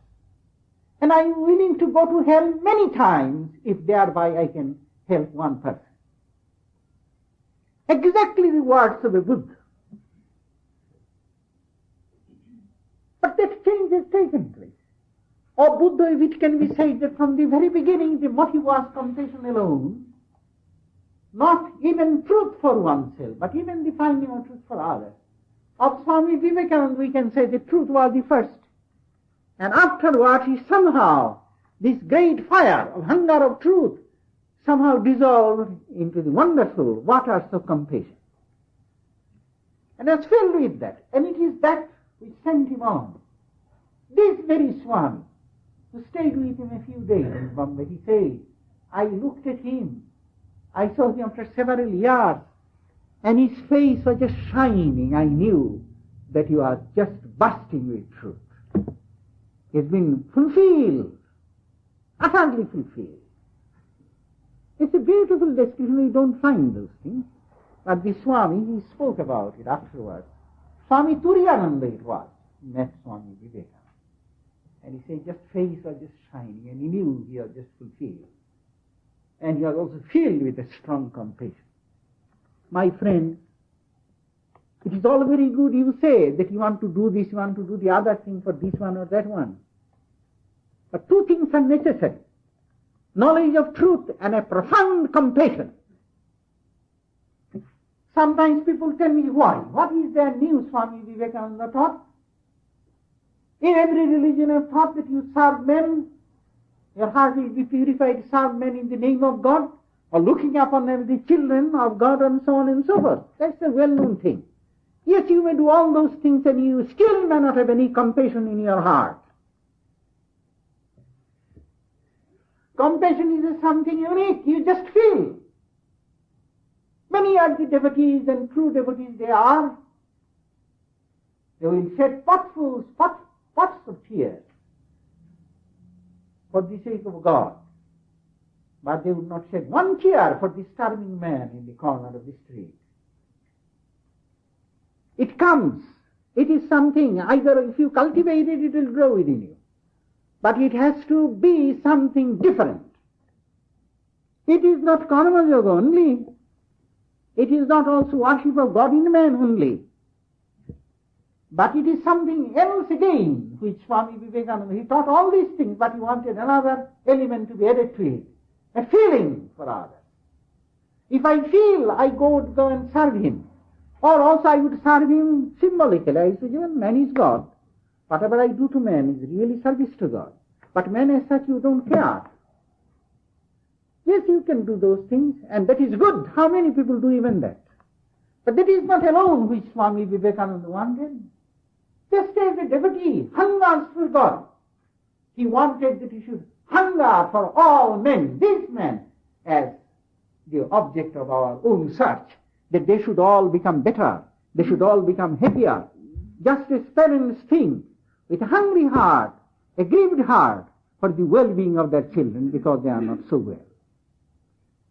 and I am willing to go to hell many times if thereby I can help one person." Exactly the words of a Buddha. But that change has taken place. Of Buddha, if it can be said that from the very beginning the motive was compassion alone, not even truth for oneself, but even the finding of truth for others. Of Swami Vivekananda, we can say the truth was the first. And afterward, he somehow, this great fire of hunger of truth, somehow dissolved into the wonderful waters of compassion. And was filled with that. And it is that which sent him on. This very Swami, who stayed with him a few days in Bombay, he said, "I looked at him. I saw him after several years, and his face was just shining. I knew that he was just bursting with truth. He's been fulfilled, utterly fulfilled." It's a beautiful description. We don't find those things. But the Swami, he spoke about it afterwards. Swami Turiyananda it was, met Swami Vivekananda. And he said, just face was just shining, and he knew he was just fulfilled. And he was also filled with a strong compassion. My friend, it is all very good you say that you want to do this, you want to do the other thing for this one or that one. But two things are necessary: knowledge of truth and a profound compassion. Sometimes people tell me, why? What is their new Swami Vivekananda taught? In every religion I've taught that you serve men, your heart will be purified, serve men in the name of God, or looking upon them the children of God, and so on and so forth. That's a well-known thing. Yes, you may do all those things and you still may not have any compassion in your heart. Compassion is something unique. You just feel. Many are the devotees, and true devotees they are. They will shed pots of tears for the sake of God. But they would not shed one tear for the starving man in the corner of the street. It comes. It is something, either if you cultivate it, it will grow within you. But it has to be something different. It is not karma yoga only. It is not also worship of God in man only. But it is something else again, which Swami Vivekananda, he taught all these things, but he wanted another element to be added to it. A feeling for others. If I feel, I would go and serve him. Or also I would serve him symbolically. I say, even man is God. Whatever I do to man is really service to God. But man as such, you don't care. Yes, you can do those things, and that is good. How many people do even that? But that is not alone which Swami Vivekananda wanted. Just as a devotee hungers for God, he wanted that he should hunger for all men, this man, as the object of our own search, that they should all become better, they should all become happier, just as parents think with a hungry heart, a grieved heart, for the well-being of their children because they are not so well.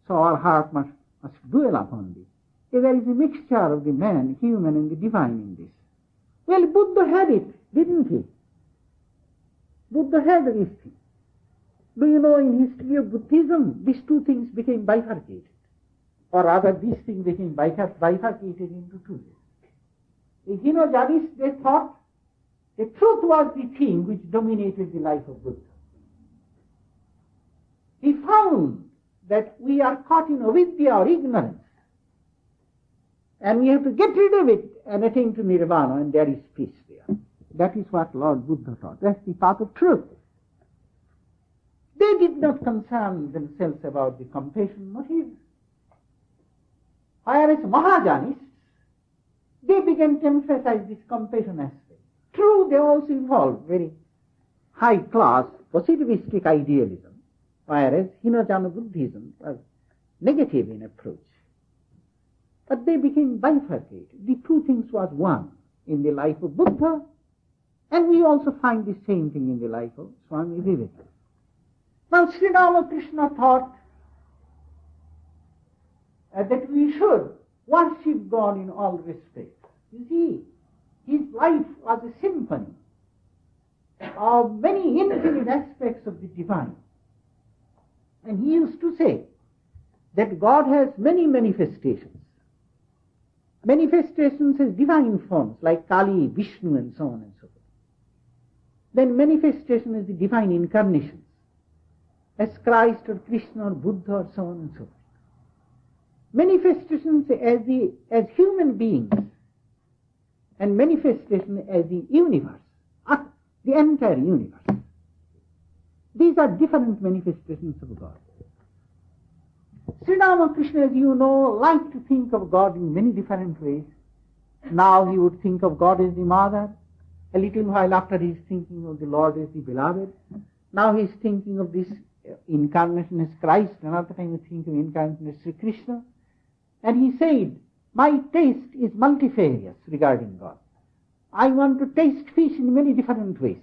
So our heart must dwell upon this. There is a mixture of the man, human, and the divine in this. Well, Buddha had it, didn't he? Buddha had this thing. Do you know, in history of Buddhism, these two things became bifurcated. Or rather, these things became bifurcated into two. The Hinojanists, they thought the truth was the thing which dominated the life of Buddha. He found that we are caught in avidya or ignorance, and we have to get rid of it and attain to nirvana, and there is peace there. That is what Lord Buddha taught. That's the path of truth. They did not concern themselves about the compassion motive. Whereas Mahajanists, they began to emphasize this compassion aspect. True, they also involved very high-class positivistic idealism, whereas Hinojana Buddhism was negative in approach. But they became bifurcated. The two things was one in the life of Buddha, and we also find the same thing in the life of Swami Vivekananda. Now, Sri Ramakrishna thought that we should worship God in all respects. You see, his life was a symphony of many infinite aspects of the divine. And he used to say that God has many manifestations. Manifestations as divine forms like Kali, Vishnu, and so on and so forth. Then manifestation is the divine incarnations, as Christ or Krishna or Buddha or so on and so forth. Manifestations as human beings, and manifestation as the universe, the entire universe. These are different manifestations of God. Sri Ramakrishna, as you know, liked to think of God in many different ways. Now he would think of God as the mother. A little while after he is thinking of the Lord as the beloved. Now he is thinking of this incarnation as Christ. Another time he thinks of incarnation as Sri Krishna. And he said, my taste is multifarious regarding God. I want to taste fish in many different ways.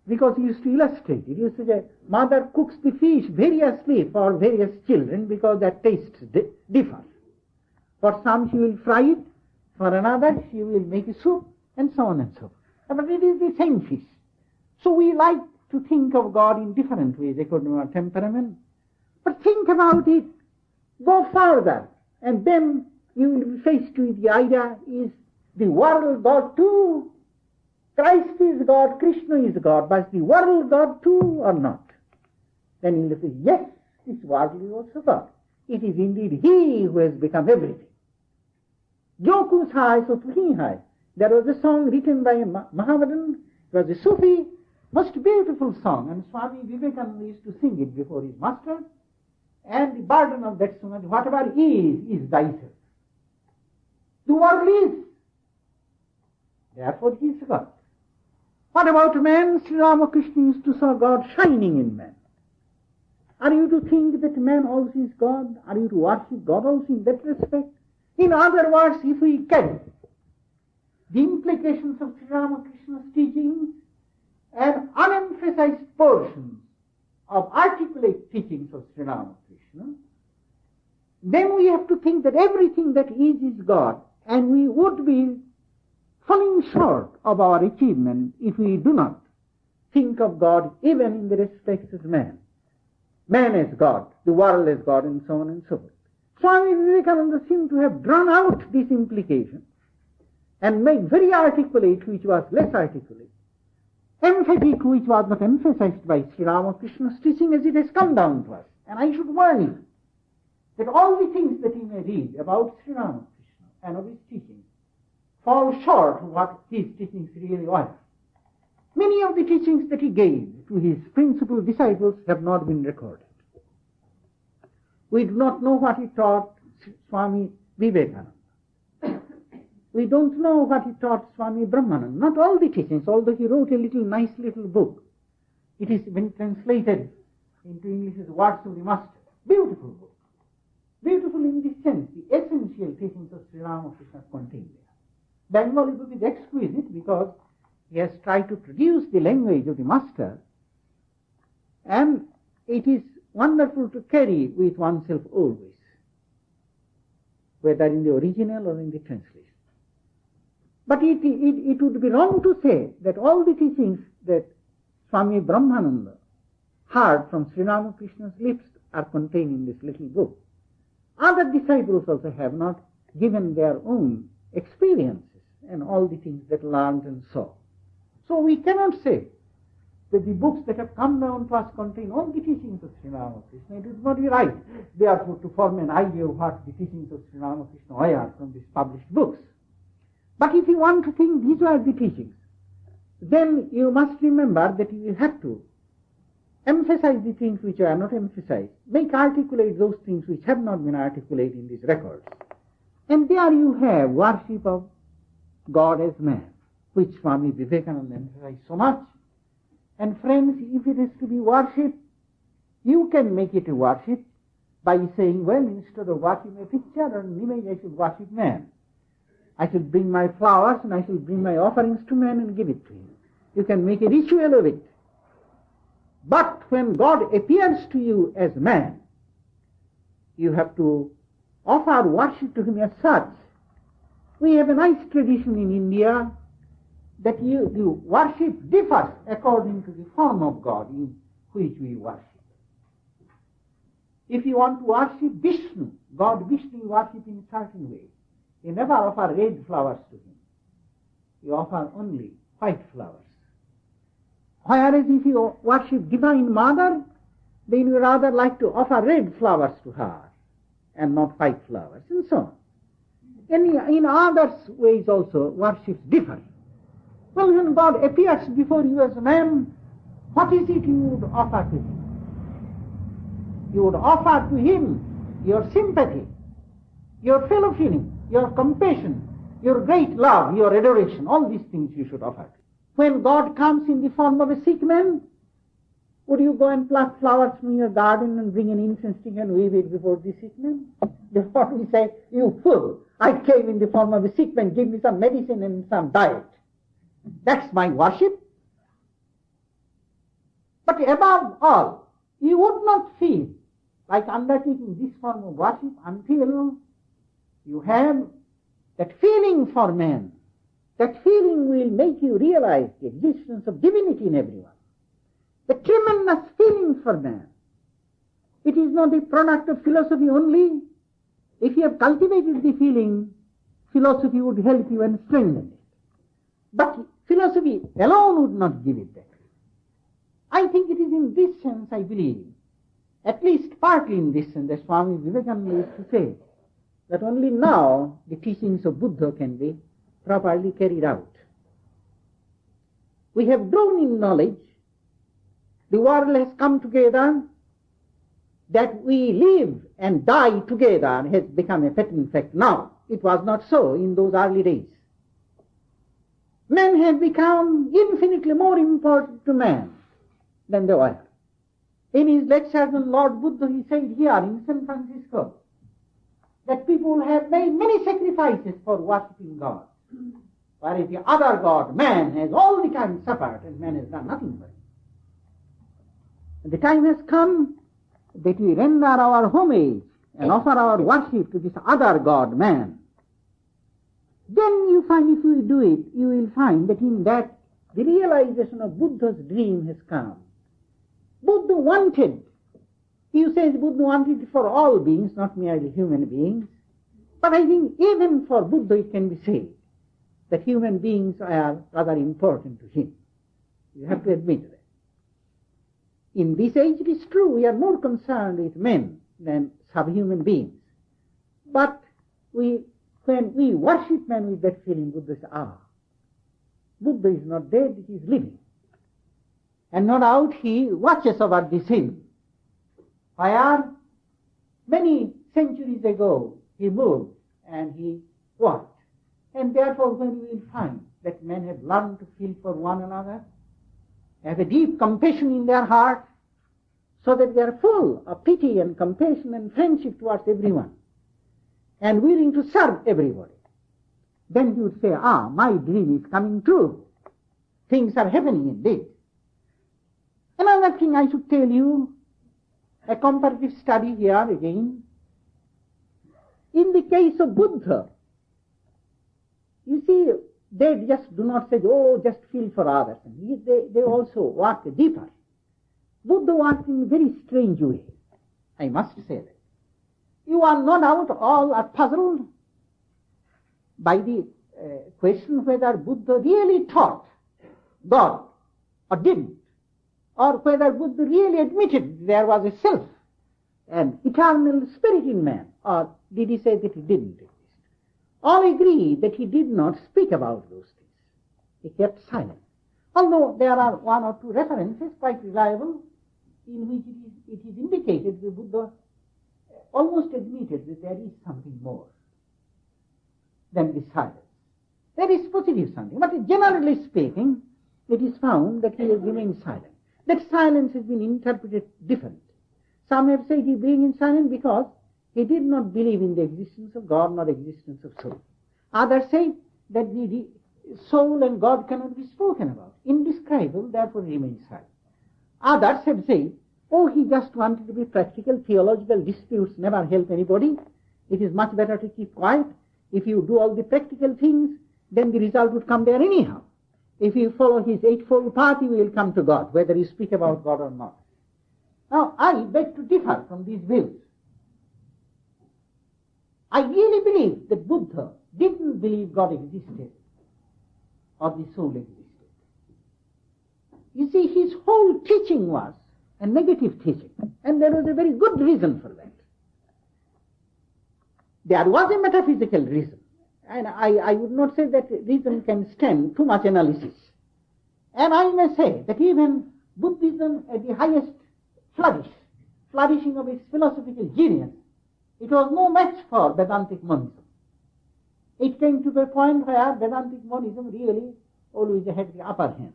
Because he used to illustrate it. He used to say, mother cooks the fish variously for various children because their tastes differ. For some she will fry it, for another she will make a soup, and so on and so forth. But it is the same fish. So we like to think of God in different ways according to our temperament. But think about it, go further, and then you will be faced with the idea, is the world God too? Christ is God, Krishna is God, but is the world God too or not? Then you will say, yes, this world is also God. It is indeed He who has become everything. Jo kuch hai, so tu hi hai. There was a song written by a Mohammedan, it was a Sufi, most beautiful song, and Swami Vivekananda used to sing it before his master, and the burden of that song is, whatever is thyself. The world is. Therefore he is God. What about man? Sri Ramakrishna used to saw God shining in man. Are you to think that man also is God? Are you to worship God also in that respect? In other words, if we can, the implications of Sri Ramakrishna's teachings and unemphasized portions of articulate teachings of Sri Ramakrishna, then we have to think that everything that is God, and we would be falling short of our achievement if we do not think of God even in the respects of man. Man as God, the world as God, and so on and so forth. Swami Vivekananda seemed to have drawn out this implication and made very articulate which was less articulate, emphatic which was not emphasized by Sri Ramakrishna's teaching as it has come down to us. And I should warn you that all the things that you may read about Sri Ramakrishna and of his teachings fall short of what his teachings really were. Many of the teachings that he gave to his principal disciples have not been recorded. We do not know what he taught Swami Vivekananda. We don't know what he taught Swami Brahmananda. Not all the teachings, although he wrote a nice little book. It has been translated into English as Words of the Master. Beautiful book. Beautiful in this sense, the essential teachings of Sri Ramakrishna contained there. Bengali book is exquisite because he has tried to produce the language of the master, and it is wonderful to carry with oneself always, whether in the original or in the translation. But it would be wrong to say that all the teachings that Swami Brahmananda heard from Sri Ramakrishna's lips are contained in this little book. Other disciples also have not given their own experiences and all the things that learned and saw. So we cannot say that the books that have come down to us contain all the teachings of Sri Ramakrishna. It would not be right, therefore, to form an idea of what the teachings of Sri Ramakrishna are from these published books. But if you want to think these are the teachings, then you must remember that you will have to emphasize the things which are not emphasized, make articulate those things which have not been articulated in these records. And there you have worship of God as man, which Swami Vivekananda emphasized so much. And friends, if it is to be worship, you can make it a worship by saying, well, instead of worshiping a picture or an image, I should worship man. I should bring my flowers and I should bring my offerings to man and give it to him. You can make a ritual of it. But when God appears to you as man, you have to offer worship to him as such. We have a nice tradition in India that you worship differs according to the form of God in which we worship. If you want to worship Vishnu, God Vishnu, you worship in a certain way. You never offer red flowers to him. You offer only white flowers. Whereas if you worship Divine Mother, then you rather like to offer red flowers to her and not white flowers, and so on. In other ways also, worships differ. Well, when God appears before you as a man, what is it you would offer to him? You would offer to him your sympathy, your fellow feeling, your compassion, your great love, your adoration. All these things you should offer. When God comes in the form of a sick man, would you go and pluck flowers from your garden and bring an incense stick and wave it before the sick man? Therefore we say, you fool, I came in the form of a sick man, give me some medicine and some diet. That's my worship. But above all, you would not feel like undertaking this form of worship until you have that feeling for man. That feeling will make you realize the existence of divinity in everyone. The tremendous feeling for man. It is not a product of philosophy only. If you have cultivated the feeling, philosophy would help you and strengthen it. But philosophy alone would not give it that. I think it is in this sense, I believe, at least partly in this sense, that Swami Vivekananda used to say that only now the teachings of Buddha can be properly carried out. We have grown in knowledge. The world has come together. That we live and die together has become a patent fact now. It was not so in those early days. Men have become infinitely more important to man than they were. In his lectures on Lord Buddha, he said here in San Francisco that people have made many sacrifices for worshipping God. Whereas the other God, man, has all the time suffered and man has done nothing for him. And the time has come that we render our homage and offer our worship to this other God, man. Then you find, if you do it, you will find that in that the realization of Buddha's dream has come. Buddha wanted, he says Buddha wanted it for all beings, not merely human beings. But I think even for Buddha it can be said that human beings are rather important to him. You have to admit that. In this age it is true, we are more concerned with men than subhuman beings. But when we worship man with that feeling, Buddha says, Buddha is not dead, he is living. And no doubt he watches over the sin. Where many centuries ago he moved and he walked. And therefore when we will find that men have learned to feel for one another, have a deep compassion in their heart, so that they are full of pity and compassion and friendship towards everyone, and willing to serve everybody, then you would say, my dream is coming true. Things are happening indeed. Another thing I should tell you, a comparative study here again. In the case of Buddha, you see, they just do not say, just feel for others. They also walk deeper. Buddha walked in a very strange way, I must say that. You are no doubt all are puzzled by the question whether Buddha really taught God or didn't, or whether Buddha really admitted there was a self, an eternal spirit in man, or did he say that he didn't exist? All agree that he did not speak about those things. He kept silent. Although there are one or two references, quite reliable, in which it is indicated that Buddha almost admitted that there is something more than the silence. There is positive something, but generally speaking, it is found that he has remained silent. That silence has been interpreted differently. Some have said he remained silent because he did not believe in the existence of God nor the existence of soul. Others say that the soul and God cannot be spoken about. Indescribable, therefore he remains silent. Others have said, he just wanted to be practical. Theological disputes never help anybody. It is much better to keep quiet. If you do all the practical things, then the result would come there anyhow. If you follow his eightfold path, you will come to God, whether you speak about God or not. Now, I beg to differ from these views. I really believe that Buddha didn't believe God existed or the soul existed. You see, his whole teaching was a negative teaching, and there was a very good reason for that. There was a metaphysical reason, and I would not say that reason can stand too much analysis. And I may say that even Buddhism at the highest flourishing of its philosophical genius, it was no match for Vedantic monism. It came to the point where Vedantic monism really always had the upper hand.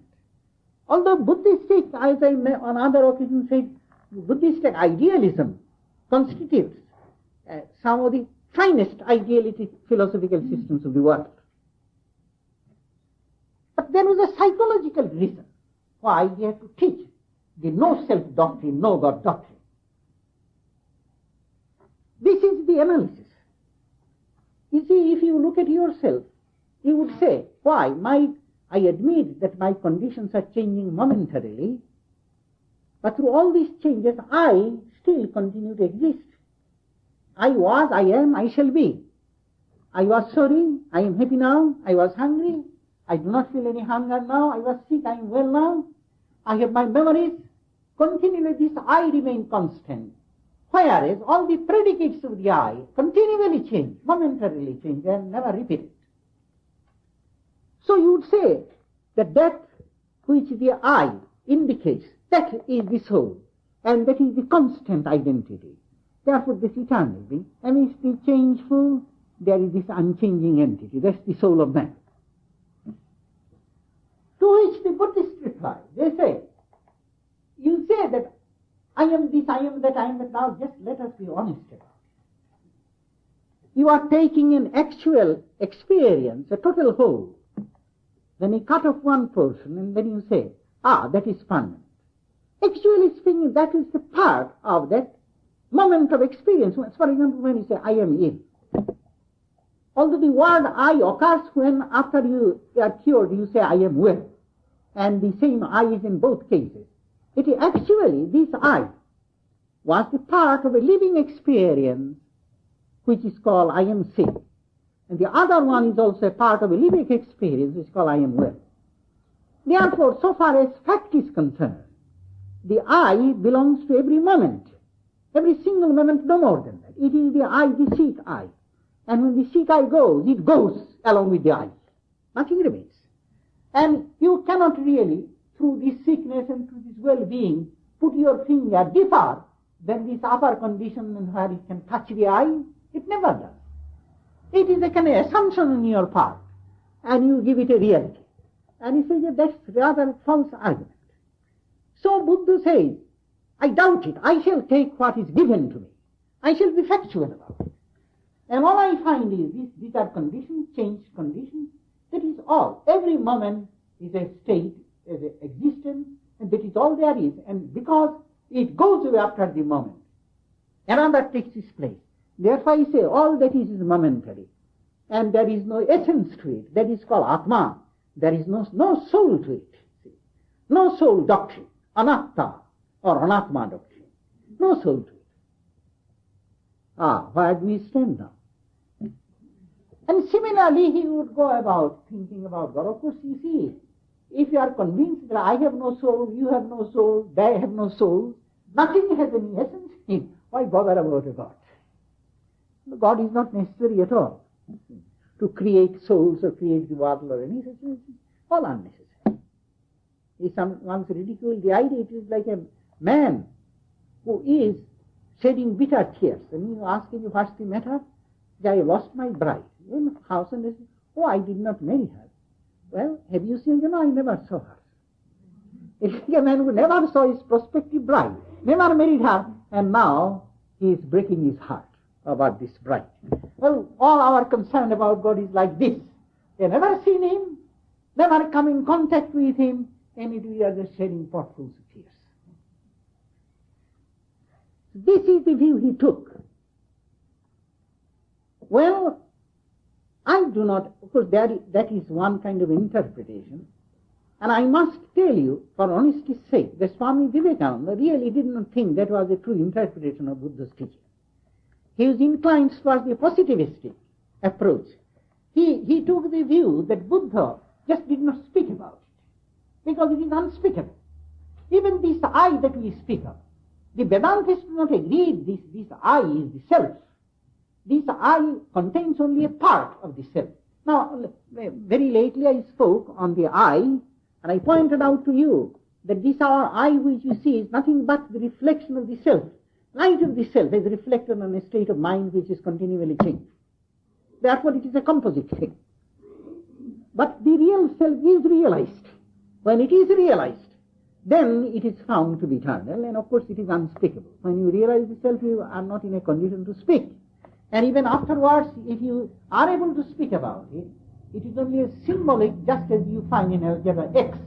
Although Buddhistic, as I may on other occasions said, Buddhistic idealism constitutes some of the finest idealistic philosophical systems of the world. But there was a psychological reason why he had to teach the no-self doctrine, no-God doctrine. This is the analysis. You see, if you look at yourself, you would say, I admit that my conditions are changing momentarily, but through all these changes, I still continue to exist. I was, I am, I shall be. I was sorry, I am happy now. I was hungry, I do not feel any hunger now. I was sick, I am well now. I have my memories. Continually this I remain constant. Whereas all the predicates of the I continually change, momentarily change, and never repeated. So you would say that that which the I indicates, that is the soul, and that is the constant identity. Therefore this eternal being, amidst the changeful, there is this unchanging entity, that's the soul of man. To which the Buddhists reply, they say, you say that I am this, I am that, I am that, now just let us be honest about it. You are taking an actual experience, a total whole. Then you cut off one portion and then you say, that is permanent. Actually speaking, that is the part of that moment of experience. For example, when you say, I am ill. Although the word I occurs when after you are cured, you say, I am well. And the same I is in both cases. It is actually, this I was the part of a living experience which is called I am sick. And the other one is also a part of a living experience which is called I am well. Therefore, so far as fact is concerned, the I belongs to every moment. Every single moment, no more than that. It is the I, the sick I. And when the sick I goes, it goes along with the I. Nothing remains. And you cannot really, through this sickness and through this well-being, put your finger deeper than this upper condition and where it can touch the eye. It never does. It is a kind of assumption on your part, and you give it a reality. And he says that that's rather a false argument. So Buddha says, I doubt it. I shall take what is given to me. I shall be factual about it. And all I find is these are conditions, changed conditions. That is all. Every moment is a state, is an existence, and that is all there is. And because it goes away after the moment, another takes its place. Therefore I say all that is momentary. And there is no essence to it. That is called Atma. There is no soul to it. See? No soul doctrine. Anatta or Anatma doctrine. No soul to it. Where do we stand now? And similarly, he would go about thinking about God. Of course, you see, if you are convinced that I have no soul, you have no soul, they have no soul, nothing has any essence, why bother about a God? God is not necessary at all to create souls or create the world or any such thing. All unnecessary. He once ridiculed the idea it is like a man who is shedding bitter tears. And you ask him, what's the matter? I lost my bride. In the house, and they say, oh, I did not marry her. Well, have you seen her? No, I never saw her. It's like a man who never saw his prospective bride, never married her, and now he is breaking his heart about this bride. Well, all our concern about God is like this. They never seen him, never come in contact with him, and we are just shedding potfuls of tears. This is the view he took. Well, I do not, of course, that is one kind of interpretation. And I must tell you, for honesty's sake, that Swami Vivekananda really did not think that was a true interpretation of Buddha's teaching. He was inclined towards the positivistic approach. He took the view that Buddha just did not speak about it, because it is unspeakable. Even this I that we speak of, the Vedantists do not agree this I is the self. This I contains only a part of the self. Now, very lately I spoke on the I, and I pointed out to you that this our I which you see is nothing but the reflection of the self. Light of the self is reflected on a state of mind which is continually changing. Therefore it is a composite thing. But the real self is realized. When it is realized, then it is found to be eternal, and of course it is unspeakable. When you realize the self, you are not in a condition to speak. And even afterwards, if you are able to speak about it, it is only a symbolic, just as you find in algebra X.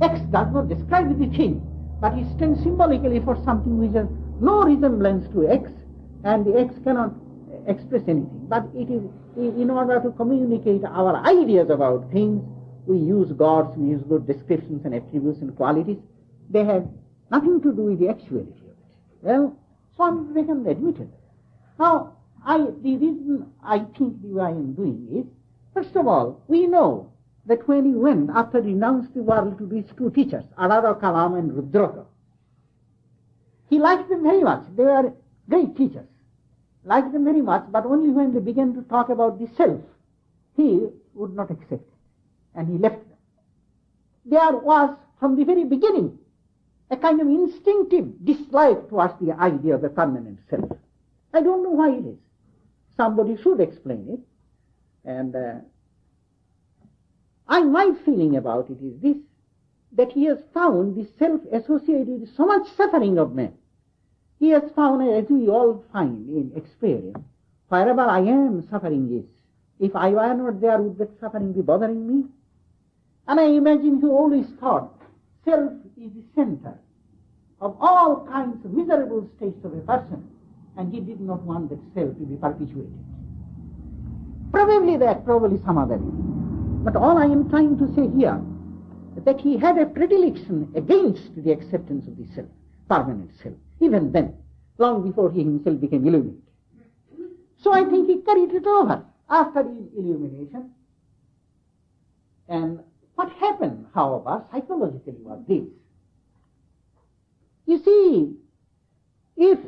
X does not describe the thing, but it stands symbolically for something which has no resemblance to X, and the X cannot express anything. But it is, in order to communicate our ideas about things, we use gods, we use good descriptions and attributes and qualities. They have nothing to do with the actuality of it. Well, Swami Vivekananda admitted that. Now, the reason I think the way I am doing is, first of all, we know that when he went, after he renounced the world, to these two teachers, Arara Kalam and Rudraka, he liked them very much. They were great teachers. Liked them very much, but only when they began to talk about the self, he would not accept it. And he left them. There was, from the very beginning, a kind of instinctive dislike towards the idea of a permanent self. I don't know why it is. Somebody should explain it. And my feeling about it is this, that he has found the self associated with so much suffering of men. He has found, as we all find in experience, wherever I am, suffering is. If I were not there, would that suffering be bothering me? And I imagine he always thought self is the center of all kinds of miserable states of a person, and he did not want that self to be perpetuated. Probably that, probably some other reason. But all I am trying to say here is that he had a predilection against the acceptance of the self, permanent self, even then, long before he himself became illuminated. So I think he carried it over after his illumination. And what happened, however, psychologically was this. You see, if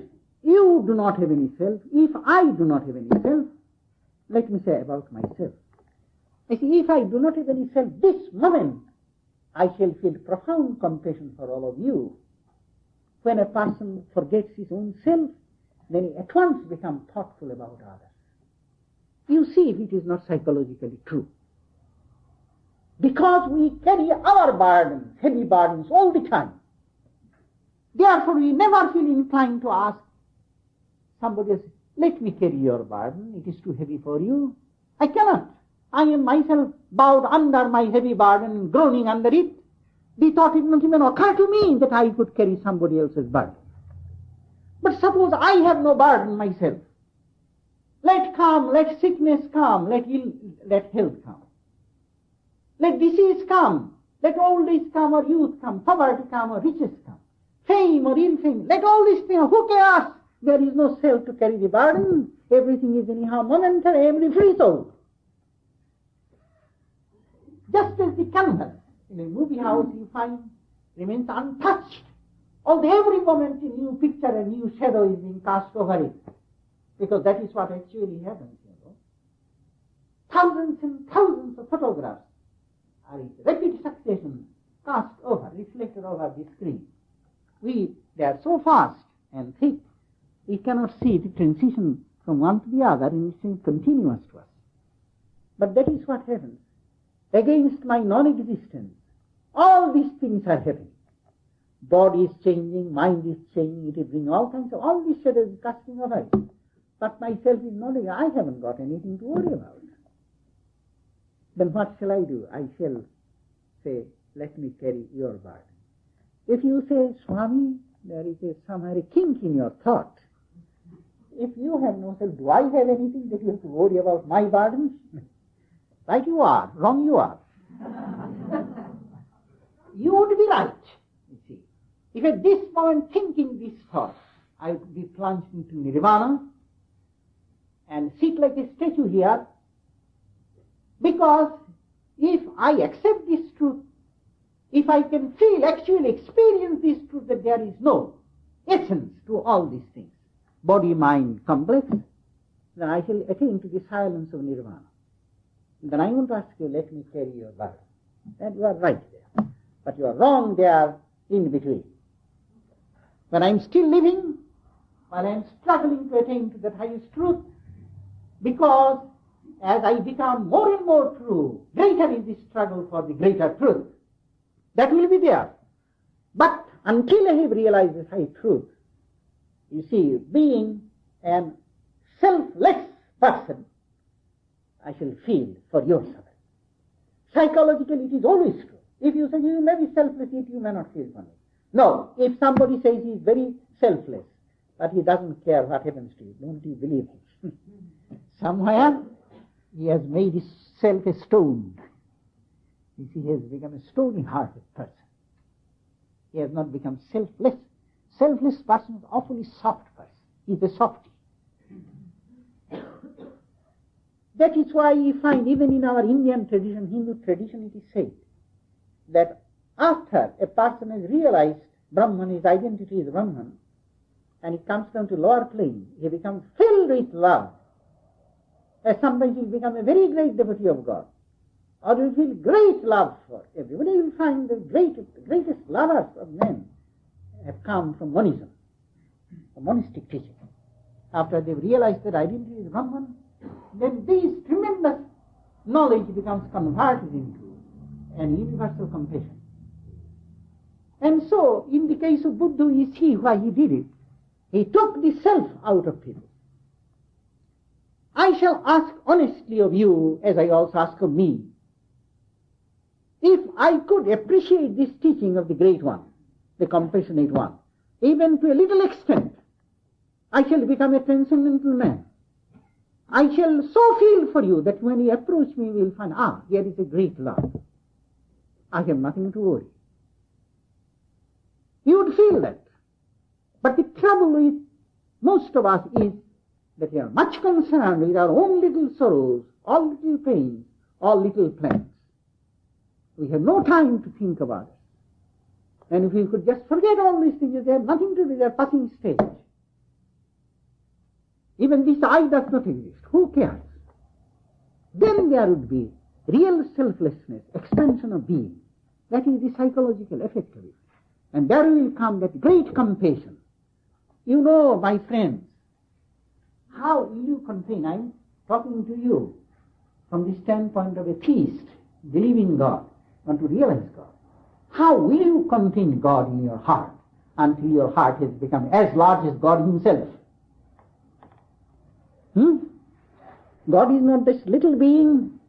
you do not have any self, if I do not have any self, let me say about myself. I see, if I do not have any self, this moment I shall feel profound compassion for all of you. When a person forgets his own self, then he at once becomes thoughtful about others. You see if it is not psychologically true. Because we carry our burdens, heavy burdens all the time. Therefore, we never feel inclined to ask somebody else, let me carry your burden, it is too heavy for you. I cannot. I am myself bowed under my heavy burden, groaning under it. The thought did not even occur to me that I could carry somebody else's burden. But suppose I have no burden myself. Let sickness come, let health come. Let disease come, let old age come or youth come, poverty come or riches come, fame or ill fame, let all these things, who cares? There is no self to carry the burden. Everything is anyhow momentary, every free soul. Just as the canvas in a movie house you find remains untouched. Although every moment a new picture, a new shadow is being cast over it. Because that is what actually happens, you know. Thousands and thousands of photographs are in rapid succession cast over, reflected over the screen. They are so fast and thick, we cannot see the transition from one to the other, and it seems continuous to us. But that is what happens. Against my non-existence, all these things are happening. Body is changing, mind is changing, it is bringing all kinds of, all these shadows casting over it. But myself is knowledge, I haven't got anything to worry about. Then what shall I do? I shall say, let me carry your burden. If you say, Swami, there is somewhere a kink in your thought. If you have no self, do I have anything that you have to worry about my burdens? Right you are, wrong you are. You would be right, you see. If at this moment thinking this thought, I would be plunged into nirvana and sit like a statue here, because if I accept this truth, if I can feel, actually experience this truth that there is no essence to all these things, body-mind complex, then I shall attain to the silence of nirvana. Then I want to ask you, let me carry your burden. And you are right there. But you are wrong there in between. When I am still living, while I am struggling to attain to that highest truth, because as I become more and more true, greater is the struggle for the greater truth. That will be there. But until I have realized this high truth, you see, being a selfless person, I shall feel for your suffering. Psychologically, it is always true. If you say you may be selfless, yet you may not feel for me. No, if somebody says he is very selfless, but he doesn't care what happens to you, don't you believe him? Somewhere he has made himself a stone. You see, he has become a stony-hearted person. He has not become selfless. Selfless person is an awfully soft person. He is a softy. That is why we find even in our Indian tradition, Hindu tradition, it is said that after a person has realized Brahman, his identity is Brahman, and he comes down to lower plane, he becomes filled with love. As sometimes he will become a very great devotee of God, or will feel great love for everybody. You will find the greatest lovers of men have come from monism, from monistic teaching. After they've realized that identity is Brahman, then this tremendous knowledge becomes converted into an universal compassion. And so, in the case of Buddha, you see why he did it. He took the self out of people. I shall ask honestly of you, as I also ask of me, if I could appreciate this teaching of the Great One, the Compassionate One, even to a little extent, I shall become a transcendental man. I shall so feel for you that when you approach me, you will find, here is a great love. I have nothing to worry. You would feel that. But the trouble with most of us is that we are much concerned with our own little sorrows, all little pains, all little plans. We have no time to think about it. And if we could just forget all these things, they have nothing to do with their passing stage. Even this I does not exist. Who cares? Then there would be real selflessness, expansion of being. That is the psychological effect of it. And there will come that great compassion. You know, my friends, how will you contain? I'm talking to you from the standpoint of a theist, believing God, want to realize God. How will you contain God in your heart? until your heart has become as large as God himself. God is not this little being.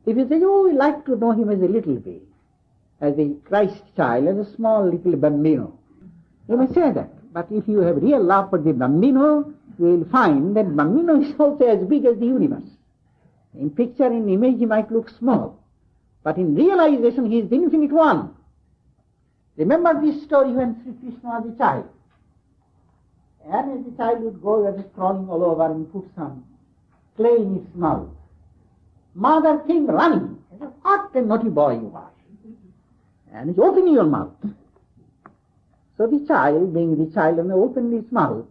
If you say, oh, we like to know him as a little being, as a Christ child, as a small little bambino, you may say that. But if you have real love for the bambino, you will find that bambino is also as big as the universe. In picture, in image, he might look small, but in realization, he is the infinite one. Remember this story when Sri Krishna was a child. And as the child would go, he was crawling all over and put some clay in his mouth. Mother came running. He said, what a naughty boy you are. And he opened your mouth. So the child, being the child, and opened his mouth.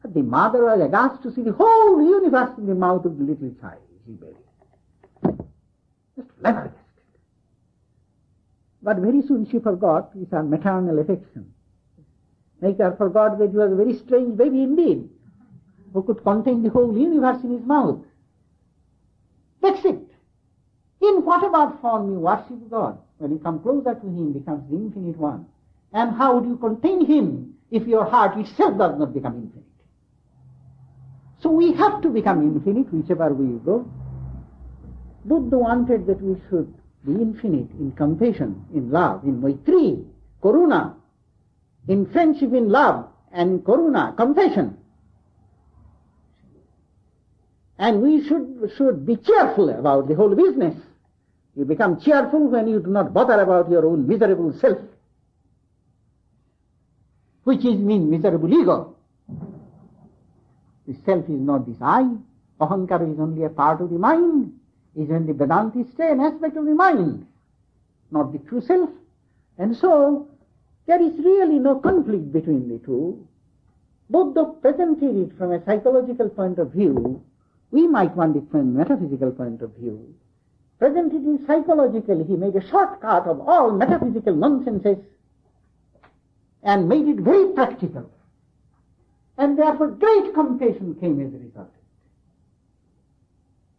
But the mother was aghast to see the whole universe in the mouth of the little child. She buried. Just flabbergasted. But very soon she forgot his maternal affection. Maker forgot that he was a very strange baby indeed, who could contain the whole universe in his mouth. That's it. In whatever form you worship God, when you come closer to him, becomes the infinite one. And how would you contain him if your heart itself does not become infinite? So we have to become infinite whichever we go. Buddha wanted that we should be infinite in compassion, in love, in maitri, karuna, in friendship, in love, and karuna, compassion. And we should be cheerful about the whole business. You become cheerful when you do not bother about your own miserable self, which is mean miserable ego. The self is not this I. Ahankara is only a part of the mind. Is when the Vedantists say an aspect of the mind, not the true self. And so there is really no conflict between the two. Buddha presented it from a psychological point of view. We might want it from a metaphysical point of view. Presented it psychologically, he made a shortcut of all metaphysical nonsenses and made it very practical. And therefore great compassion came as a result.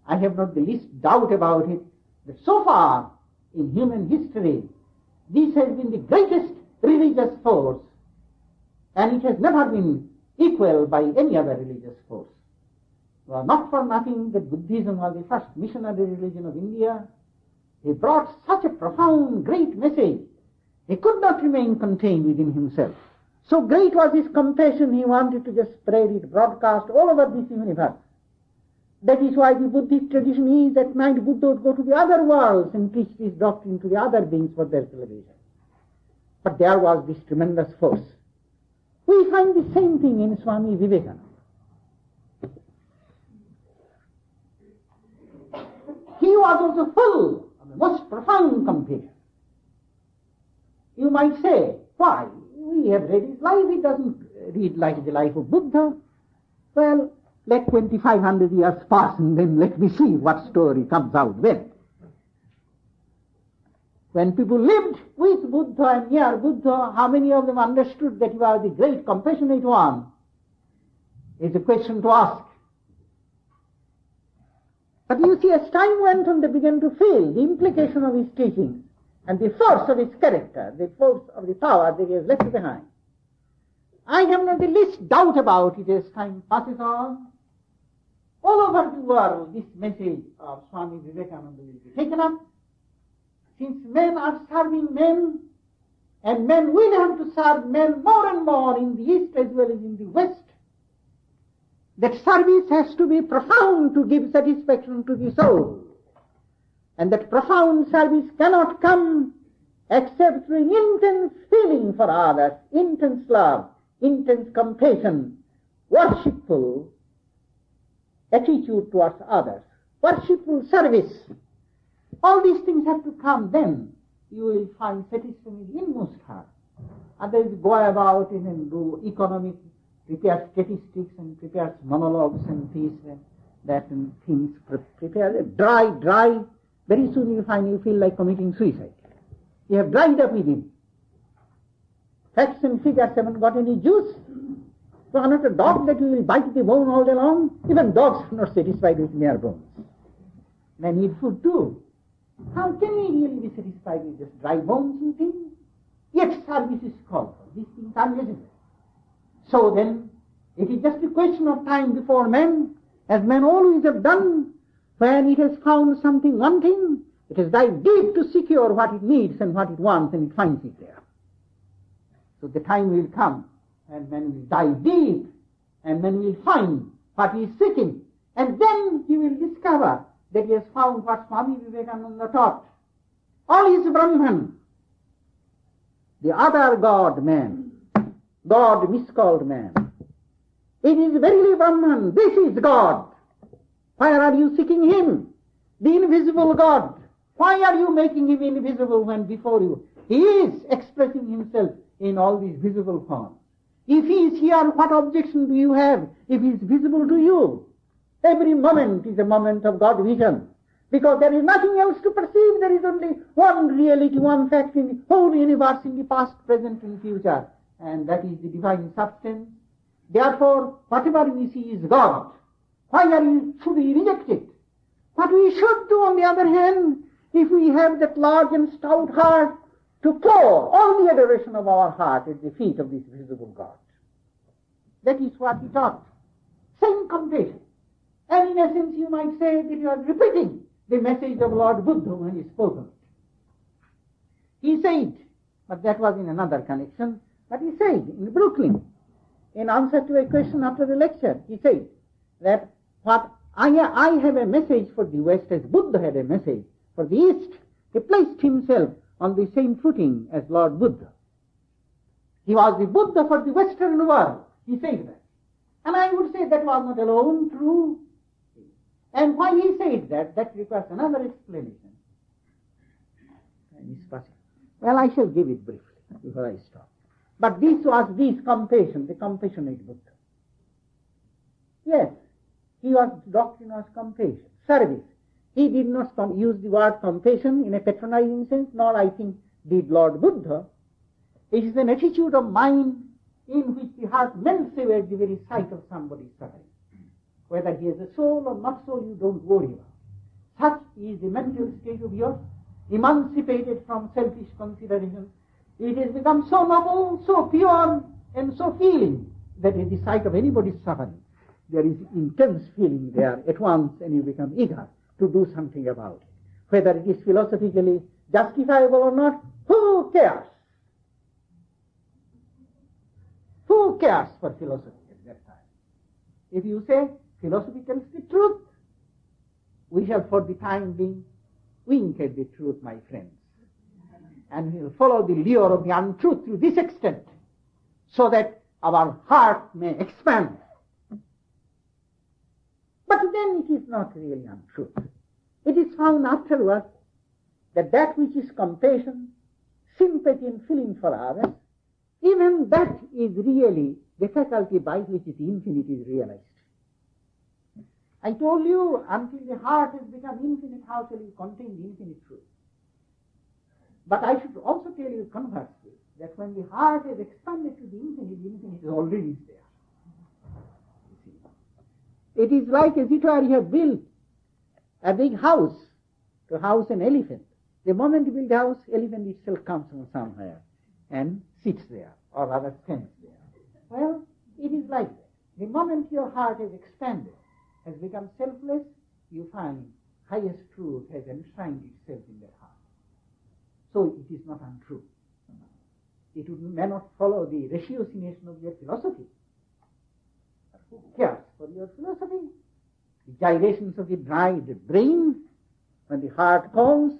I have not the least doubt about it, that so far in human history, this has been the greatest religious force, and it has never been equaled by any other religious force. Well, not for nothing that Buddhism was the first missionary religion of India. He brought such a profound, great message. He could not remain contained within himself. So great was his compassion, he wanted to just spread it, broadcast all over this universe. That is why the Buddhist tradition is that night Buddha would go to the other worlds and teach this doctrine to the other beings for their salvation. But there was this tremendous force. We find the same thing in Swami Vivekananda. He was also full of the most profound compassion. You might say, why? We have read his life, it doesn't read like the life of Buddha. Well, let 2,500 years pass and then let me see what story comes out then. When people lived with Buddha and near Buddha, how many of them understood that he was the great compassionate one? It's a question to ask. But you see, as time went on, they began to feel the implication of his teachings and the force of his character, the force of the power that he has left behind. I have not the least doubt about it as time passes on. All over the world, this message of Swami Vivekananda will be taken up. Since men are serving men, and men will have to serve men more and more in the East as well as in the West, that service has to be profound to give satisfaction to the soul. And that profound service cannot come except through intense feeling for others, intense love, intense compassion, worshipful attitude towards others, worshipful service. All these things have to come, then you will find satisfaction in the inmost heart. Others go about and do economic, prepare statistics and prepare monologues and this and that and things, prepare dry. Very soon you find you feel like committing suicide. You have dried up within. Facts and figures haven't got any juice. So are not a dog that you will bite the bone all day long. Even dogs are not satisfied with mere bones. They need food too. How can we really be satisfied with just dry bones and things? yet service is called for. These things are necessary. So then, it is just a question of time before men, as men always have done, when it has found something wanting, it has dived deep to secure what it needs and what it wants, and it finds it there. So the time will come, and men will dive deep, and men will find what he is seeking, and then he will discover that he has found what Swami Vivekananda taught. All is Brahman. The other God, man, God miscalled man. It is verily Brahman. This is God. Why are you seeking him? The invisible God. Why are you making him invisible when before you he is expressing himself in all these visible forms? If he is here, what objection do you have if he is visible to you? Every moment is a moment of God vision, because there is nothing else to perceive. There is only one reality, one fact in the whole universe, in the past, present, and future, and that is the divine substance. Therefore, whatever we see is God. Why should we reject it? What we should do, on the other hand, if we have that large and stout heart, to pour all the adoration of our heart at the feet of this visible God. That is what he taught. Same compassion. And in essence, you might say that you are repeating the message of Lord Buddha when he spoke of it. He said, but that was in another connection, but he said in Brooklyn, in answer to a question after the lecture, he said that what I have a message for the West as Buddha had a message for the East. He placed himself on the same footing as Lord Buddha. He was the Buddha for the Western world. He said that. And I would say that was not alone true. And why he said that requires another explanation. Well, I shall give it briefly before I stop. But this was compassion, the compassionate Buddha. Yes, he was doctrine was compassion, service. He did not use the word compassion in a patronizing sense, nor I think did Lord Buddha. It is an attitude of mind in which the heart melts away at the very sight of somebody suffering. Whether he has a soul or not soul, you don't worry about. Such is the mental state of yours, emancipated from selfish consideration. It has become so noble, so pure, and so feeling that at the sight of anybody's suffering, there is intense feeling there at once, and you become eager to do something about it. Whether it is philosophically justifiable or not, who cares? Who cares for philosophy at that time? If you say philosophy tells the truth, we shall for the time being wink at the truth, my friends. And we will follow the lure of the untruth to this extent, so that our heart may expand. But then it is not really untruth. It is found afterwards that which is compassion, sympathy and feeling for others, even that is really the faculty by which the infinite is realized. I told you, until the heart has become infinite, how shall you contain the infinite truth? But I should also tell you conversely, that when the heart is expanded to the infinite is already there. It is like as it were you have built a big house to house an elephant. The moment you build a house, elephant itself comes from somewhere and sits there, or rather stands there. Well, it is like that. The moment your heart is expanded, has become selfless, you find highest truth has enshrined itself in that heart. So it is not untrue. It may not follow the ratiocination of your philosophy. But who cares for your philosophy? The gyrations of the brain when the heart calls.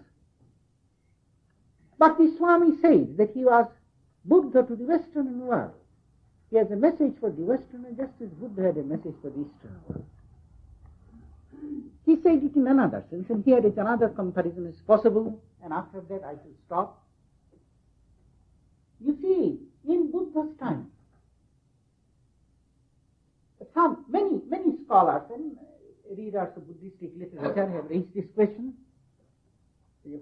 But the Swami said that he was Buddha to the Western world. He has a message for the Western world just as Buddha had a message for the Eastern world. He said it in another sense, and here is another comparison is possible, and after that I shall stop. You see, in Buddha's time, many scholars and readers of Buddhistic literature have raised this question.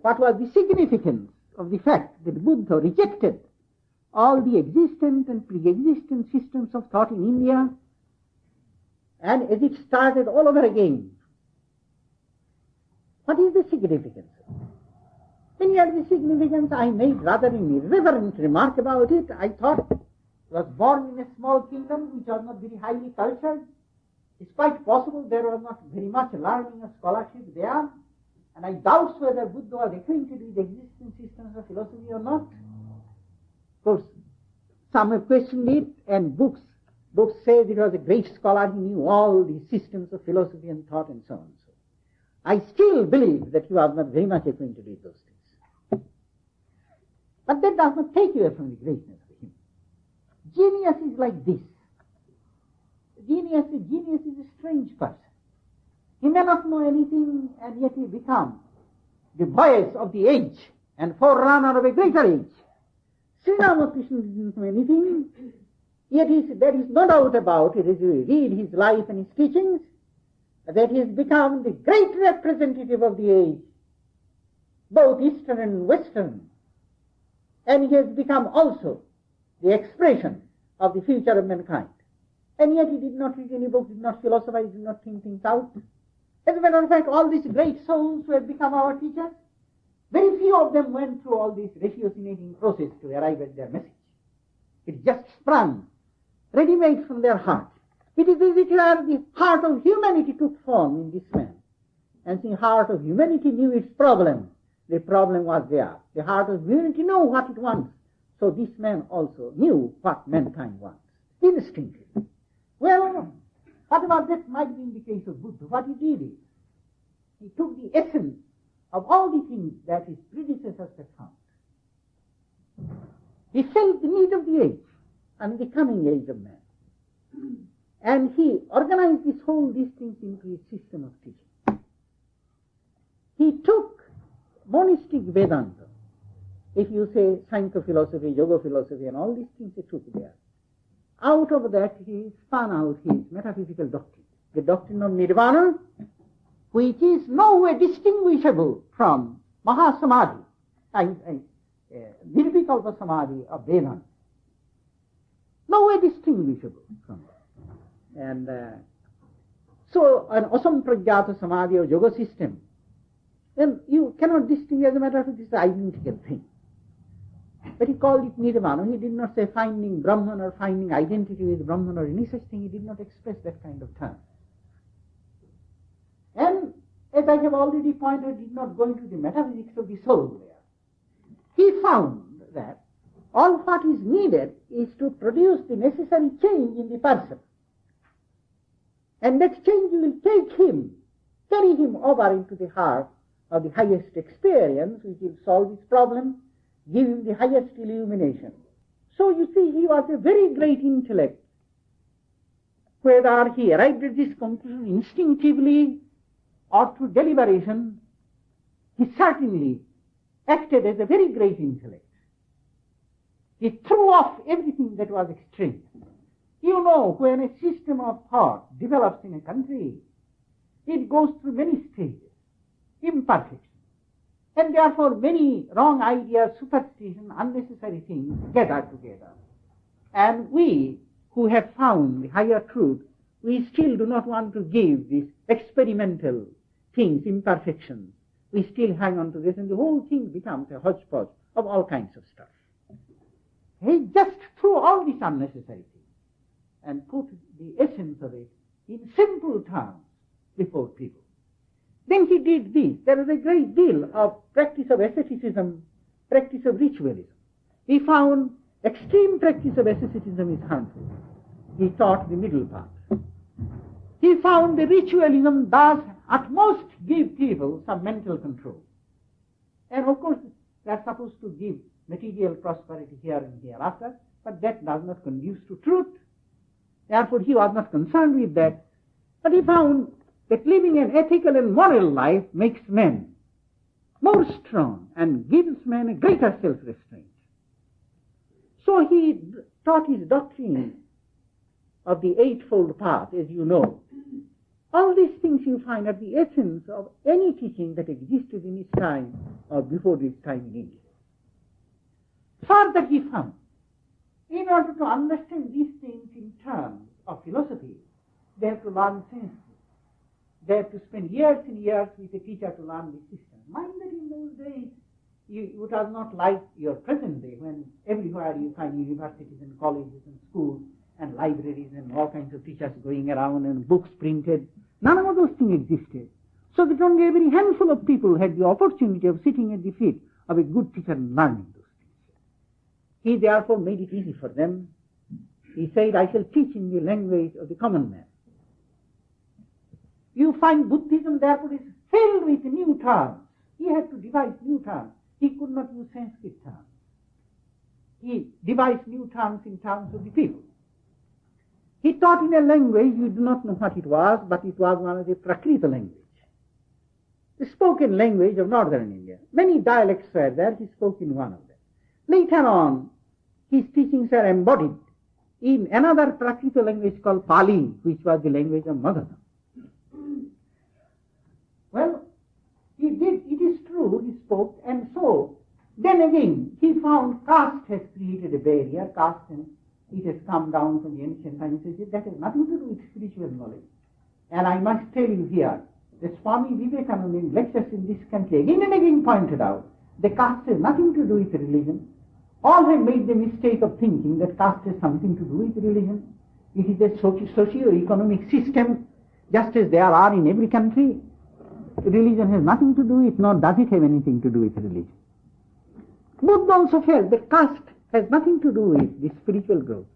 What was the significance of the fact that Buddha rejected all the existent and pre-existent systems of thought in India, and as it started all over again? What is the significance? And yet the significance, I made rather an irreverent remark about it. I thought he was born in a small kingdom which was not very highly cultured. It's quite possible there was not very much learning or scholarship there. And I doubt whether Buddha was acquainted with the existing systems of philosophy or not. Of course, some have questioned it, and books say that he was a great scholar, he knew all the systems of philosophy and thought and so on. So I still believe that he was not very much acquainted with those things. But that does not take away from the greatness of him. Genius is like this. Genius is a strange person. He may not know anything, and yet he becomes the voice of the age and forerunner of a greater age. Sri Ramakrishna didn't know anything, yet there is no doubt about it as you read his life and his teachings, that he has become the great representative of the age, both Eastern and Western, and he has become also the expression of the future of mankind. And yet he did not read any books, did not philosophize, did not think things out. As a matter of fact, all these great souls who have become our teachers, very few of them went through all this ratiocinating process to arrive at their message. It just sprung, ready-made from their heart. It is as it were the heart of humanity took form in this man. And the heart of humanity knew its problem. The problem was there. The heart of humanity knew what it wants. So this man also knew what mankind wants, instinctively. Well, whatever that might be in the case of Buddha, what he did is, he took the essence of all the things that his predecessors had found. He felt the need of the age and the coming age of man. And he organized these things into a system of teaching. He took monistic Vedanta, if you say Sankhya philosophy, Yoga philosophy, and all these things he took there. Out of that he spun out his metaphysical doctrine, the doctrine of Nirvana, which is no way distinguishable from Mahasamadhi, Nirvikalpa Samadhi of Vedanta. No way distinguishable from that. And so an asampragyata Samadhi or Yoga system, then you cannot distinguish, as a matter of fact, it's an identical thing. But he called it Nirvana. He did not say finding Brahman or finding identity with Brahman or any such thing. He did not express that kind of term. And as I have already pointed, did not go into the metaphysics of the soul there. He found that all what is needed is to produce the necessary change in the person. And that change will carry him over into the heart of the highest experience, which will solve his problem, give him the highest illumination. So you see, he was a very great intellect. Whether he arrived at this conclusion instinctively or through deliberation, he certainly acted as a very great intellect. He threw off everything that was extreme. You know, when a system of thought develops in a country, it goes through many stages, imperfection. And therefore many wrong ideas, superstition, unnecessary things gather together. And we who have found the higher truth, we still do not want to give these experimental things, imperfections. We still hang on to this, and the whole thing becomes a hodgepodge of all kinds of stuff. He just threw all these unnecessary things and put the essence of it in simple terms before people. Then he did this. There was a great deal of practice of asceticism, practice of ritualism. He found extreme practice of asceticism is harmful. He taught the middle path. He found the ritualism does at most give people some mental control. And of course, they are supposed to give material prosperity here and hereafter, but that does not conduce to truth. Therefore, he was not concerned with that. But he found that living an ethical and moral life makes men more strong and gives men a greater self-restraint. So he taught his doctrine of the Eightfold Path, as you know. All these things you find are the essence of any teaching that existed in his time or before his time in India. Further, he found, in order to understand these things in terms of philosophy, they have to learn sense. They have to spend years and years with a teacher to learn the system. Mind that in those days, It was not like your present day, when everywhere you find universities and colleges and schools and libraries and all kinds of teachers going around and books printed. None of those things existed. So that only a very handful of people had the opportunity of sitting at the feet of a good teacher and learning those things. He therefore made it easy for them. He said, I shall teach in the language of the common man. You find Buddhism therefore is filled with new terms. He had to devise new terms. He could not use Sanskrit terms. He devised new terms in terms of the people. He taught in a language, you do not know what it was, but it was one of the Prakrita language, the spoken language of northern India. Many dialects were there, he spoke in one of them. Later on, his teachings are embodied in another Prakrita language called Pali, which was the language of Magadha. Well, he did, it is true, he spoke, and so, then again, he found caste has created a barrier, caste, and it has come down from the ancient times. That has nothing to do with spiritual knowledge. And I must tell you here, the Swami Vivekananda in lectures in this country again and again pointed out, the caste has nothing to do with religion. All have made the mistake of thinking that caste has something to do with religion. It is a socio-economic system, just as there are in every country. Religion has nothing to do with it, nor does it have anything to do with religion. Buddha also felt that caste has nothing to do with the spiritual growth.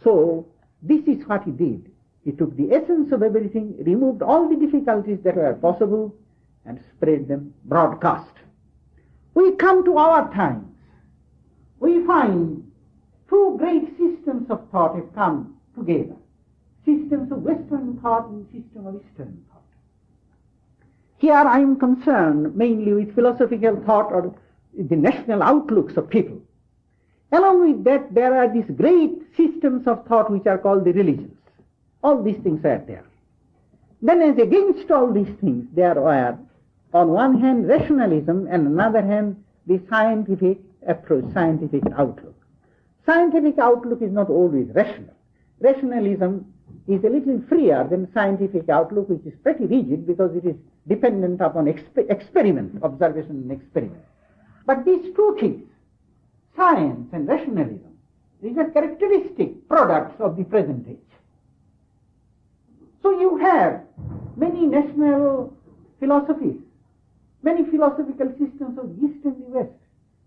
So, this is what he did. He took the essence of everything, removed all the difficulties that were possible, and spread them broadcast. We come to our times. We find two great systems of thought have come together. Systems of Western thought and system of Eastern thought. Here I am concerned mainly with philosophical thought or the national outlooks of people. Along with that, there are these great systems of thought which are called the religions. All these things are there. Then as against all these things, there were, on one hand, rationalism, and on the other hand, the scientific approach, scientific outlook. Scientific outlook is not always rational. Rationalism is a little freer than scientific outlook, which is pretty rigid because it is dependent upon experiment, observation and experiment. But these two things, science and rationalism, these are characteristic products of the present age. So you have many national philosophies, many philosophical systems of the East and the West,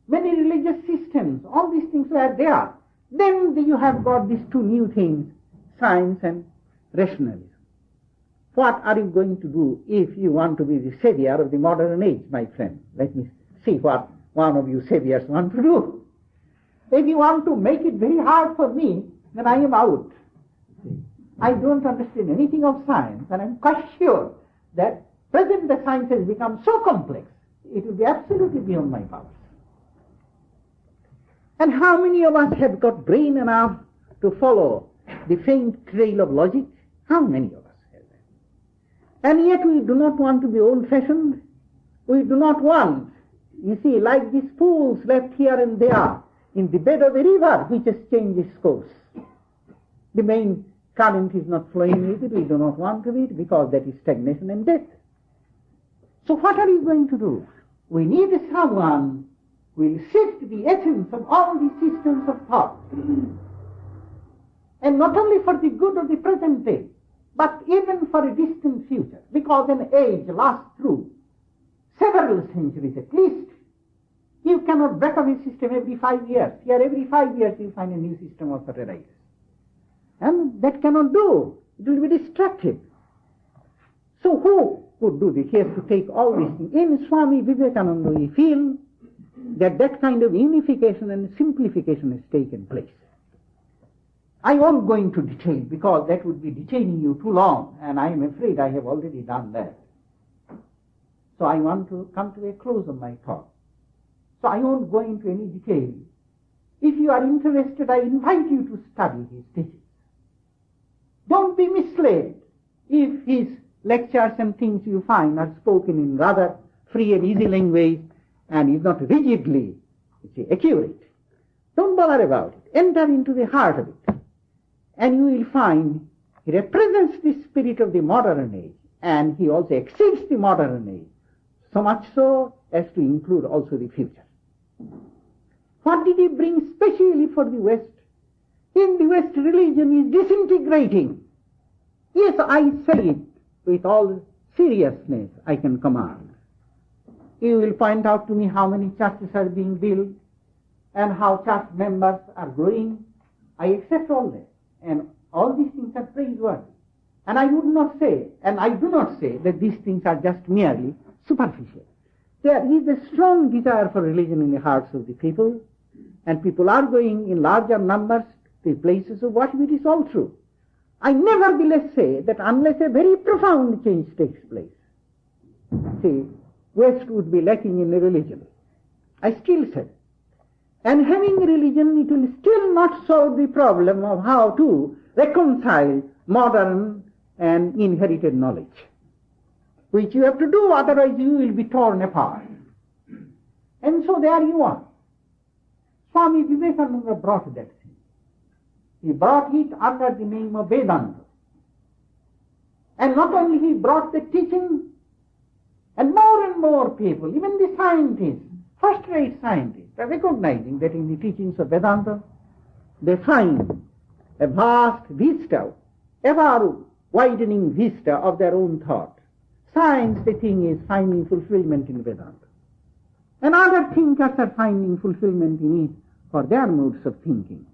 many religious systems, all these things are there. Then you have got these two new things, science and rationalism. What are you going to do if you want to be the savior of the modern age, my friend? Let me see what one of you saviors want to do. If you want to make it very hard for me, then I am out. I don't understand anything of science, and I'm quite sure that present the science has become so complex, it will be absolutely beyond my powers. And how many of us have got brain enough to follow the faint trail of logic? How many of us have that? And yet we do not want to be old-fashioned. We do not want, you see, like these pools left here and there in the bed of the river which has changed its course. The main current is not flowing with it. We do not want to be it because that is stagnation and death. So what are you going to do? We need someone who will shift the essence of all these systems of thought. And not only for the good of the present day, but even for a distant future, because an age lasts through several centuries at least. You cannot break up a system every 5 years. Here every 5 years you find a new system of thought arises. And that cannot do. It will be destructive. So who could do this? He has to take all these things. In Swami Vivekananda we feel that that kind of unification and simplification has taken place. I won't go into detail because that would be detaining you too long, and I am afraid I have already done that. So I want to come to a close of my talk. So I won't go into any detail. If you are interested, I invite you to study his teachings. Don't be misled if his lectures and things you find are spoken in rather free and easy language and is not rigidly, accurate. Don't bother about it. Enter into the heart of it. And you will find he represents the spirit of the modern age, and he also exceeds the modern age, so much so as to include also the future. What did he bring specially for the West? In the West, religion is disintegrating. Yes, I say it with all seriousness I can command. You will point out to me how many churches are being built and how church members are growing. I accept all that. And all these things are praiseworthy. And I would not say, and I do not say, that these things are just merely superficial. There is a strong desire for religion in the hearts of the people, and people are going in larger numbers to places of worship. It is all true. I nevertheless say that unless a very profound change takes place, see, West would be lacking in religion. I still say. And having religion, it will still not solve the problem of how to reconcile modern and inherited knowledge, which you have to do, otherwise you will be torn apart. And so there you are. Swami Vivekananda brought that thing. He brought it under the name of Vedanta. And not only he brought the teaching, and more people, even the scientists, first-rate scientists, are recognizing that in the teachings of Vedanta, they find a vast vista, ever widening vista of their own thought. Science, they think, is finding fulfillment in Vedanta. And other thinkers are finding fulfillment in it for their modes of thinking.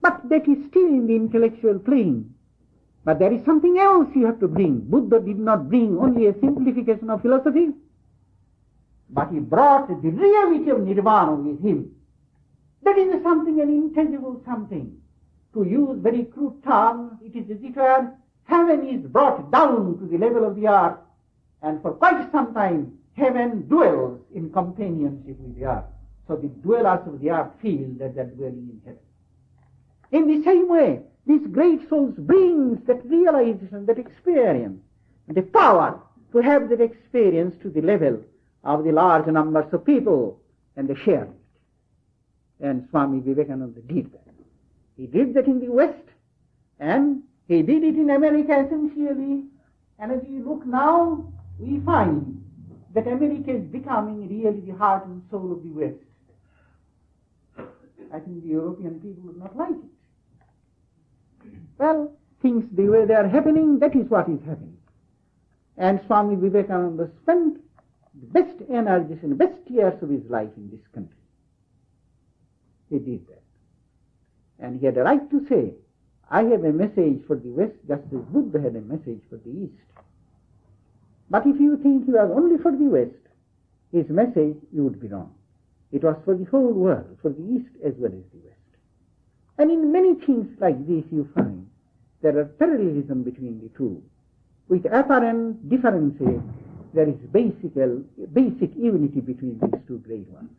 But that is still in the intellectual plane. But there is something else you have to bring. Buddha did not bring only a simplification of philosophy, but he brought the reality of nirvana with him. That is something, an intangible something. To use very crude terms, it is as it were, heaven is brought down to the level of the earth, and for quite some time, heaven dwells in companionship with the earth. So the dwellers of the earth feel that they are dwelling in heaven. In the same way, these great souls brings that realization, that experience, the power to have that experience to the level of the large numbers of people, and they share it. And Swami Vivekananda did that. He did that in the West, and he did it in America essentially. And as you look now, we find that America is becoming really the heart and soul of the West. I think the European people would not like it. Well, things the way they are happening, that is what is happening. And Swami Vivekananda spent the best energies and best years of his life in this country. He did that. And he had a right to say, I have a message for the West just as Buddha had a message for the East. But if you think he was only for the West, his message, you would be wrong. It was for the whole world, for the East as well as the West. And in many things like this you find there are parallelism between the two. With apparent differences, there is basic unity between these two great ones.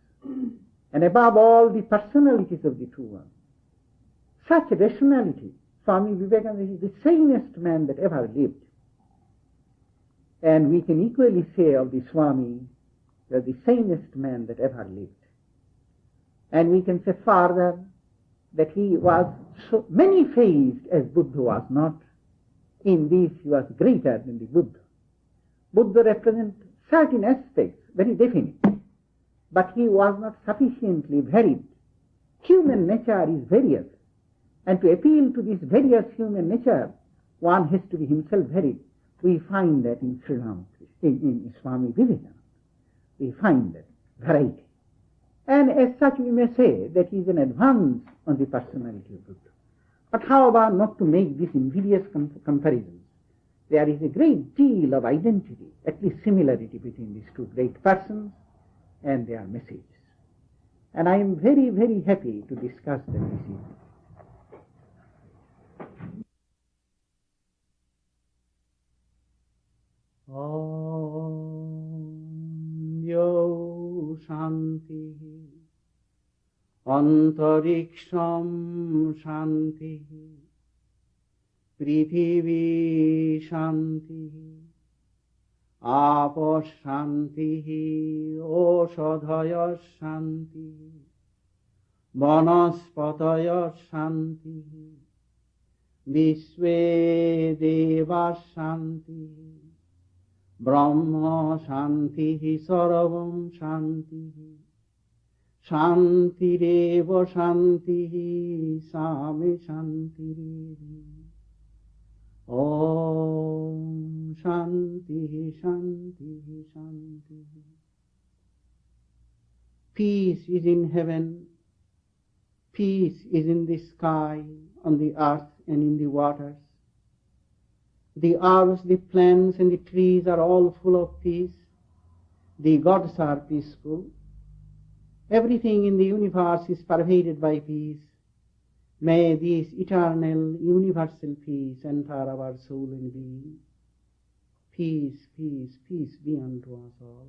And above all, the personalities of the two ones. Such rationality, Swami Vivekananda is the sanest man that ever lived. And we can equally say of the Swami, that the sanest man that ever lived. And we can say further that he was so many-faced as Buddha was not. In this he was greater than the Buddha. Buddha represents certain aspects, very definite, but he was not sufficiently varied. Human nature is various, and to appeal to this various human nature, one has to be himself varied. We find that in Sri Ramakrishna, in Swami Vivekananda. We find that variety. And as such we may say that he is an advance on the personality of Buddha. But how about not to make these invidious comparisons? There is a great deal of identity, at least similarity between these two great persons and their messages. And I am very, very happy to discuss them this evening. Om Yo Shanti Antariksham Shanti Prithivi Shanti Apo Shanti Oshadhaya Shanti Vanaspataya Shanti Vishve Deva Shanti Brahma Shanti Sarvam Shanti Shantireva shantihi same shantirevi. Om Shanti Shanti Shanti. Peace is in heaven, peace is in the sky, on the earth and in the waters. The herbs, the plants and the trees are all full of peace. The gods are peaceful. Everything in the universe is pervaded by peace. May this eternal, universal peace enter our soul and being. Peace, peace, peace be unto us all.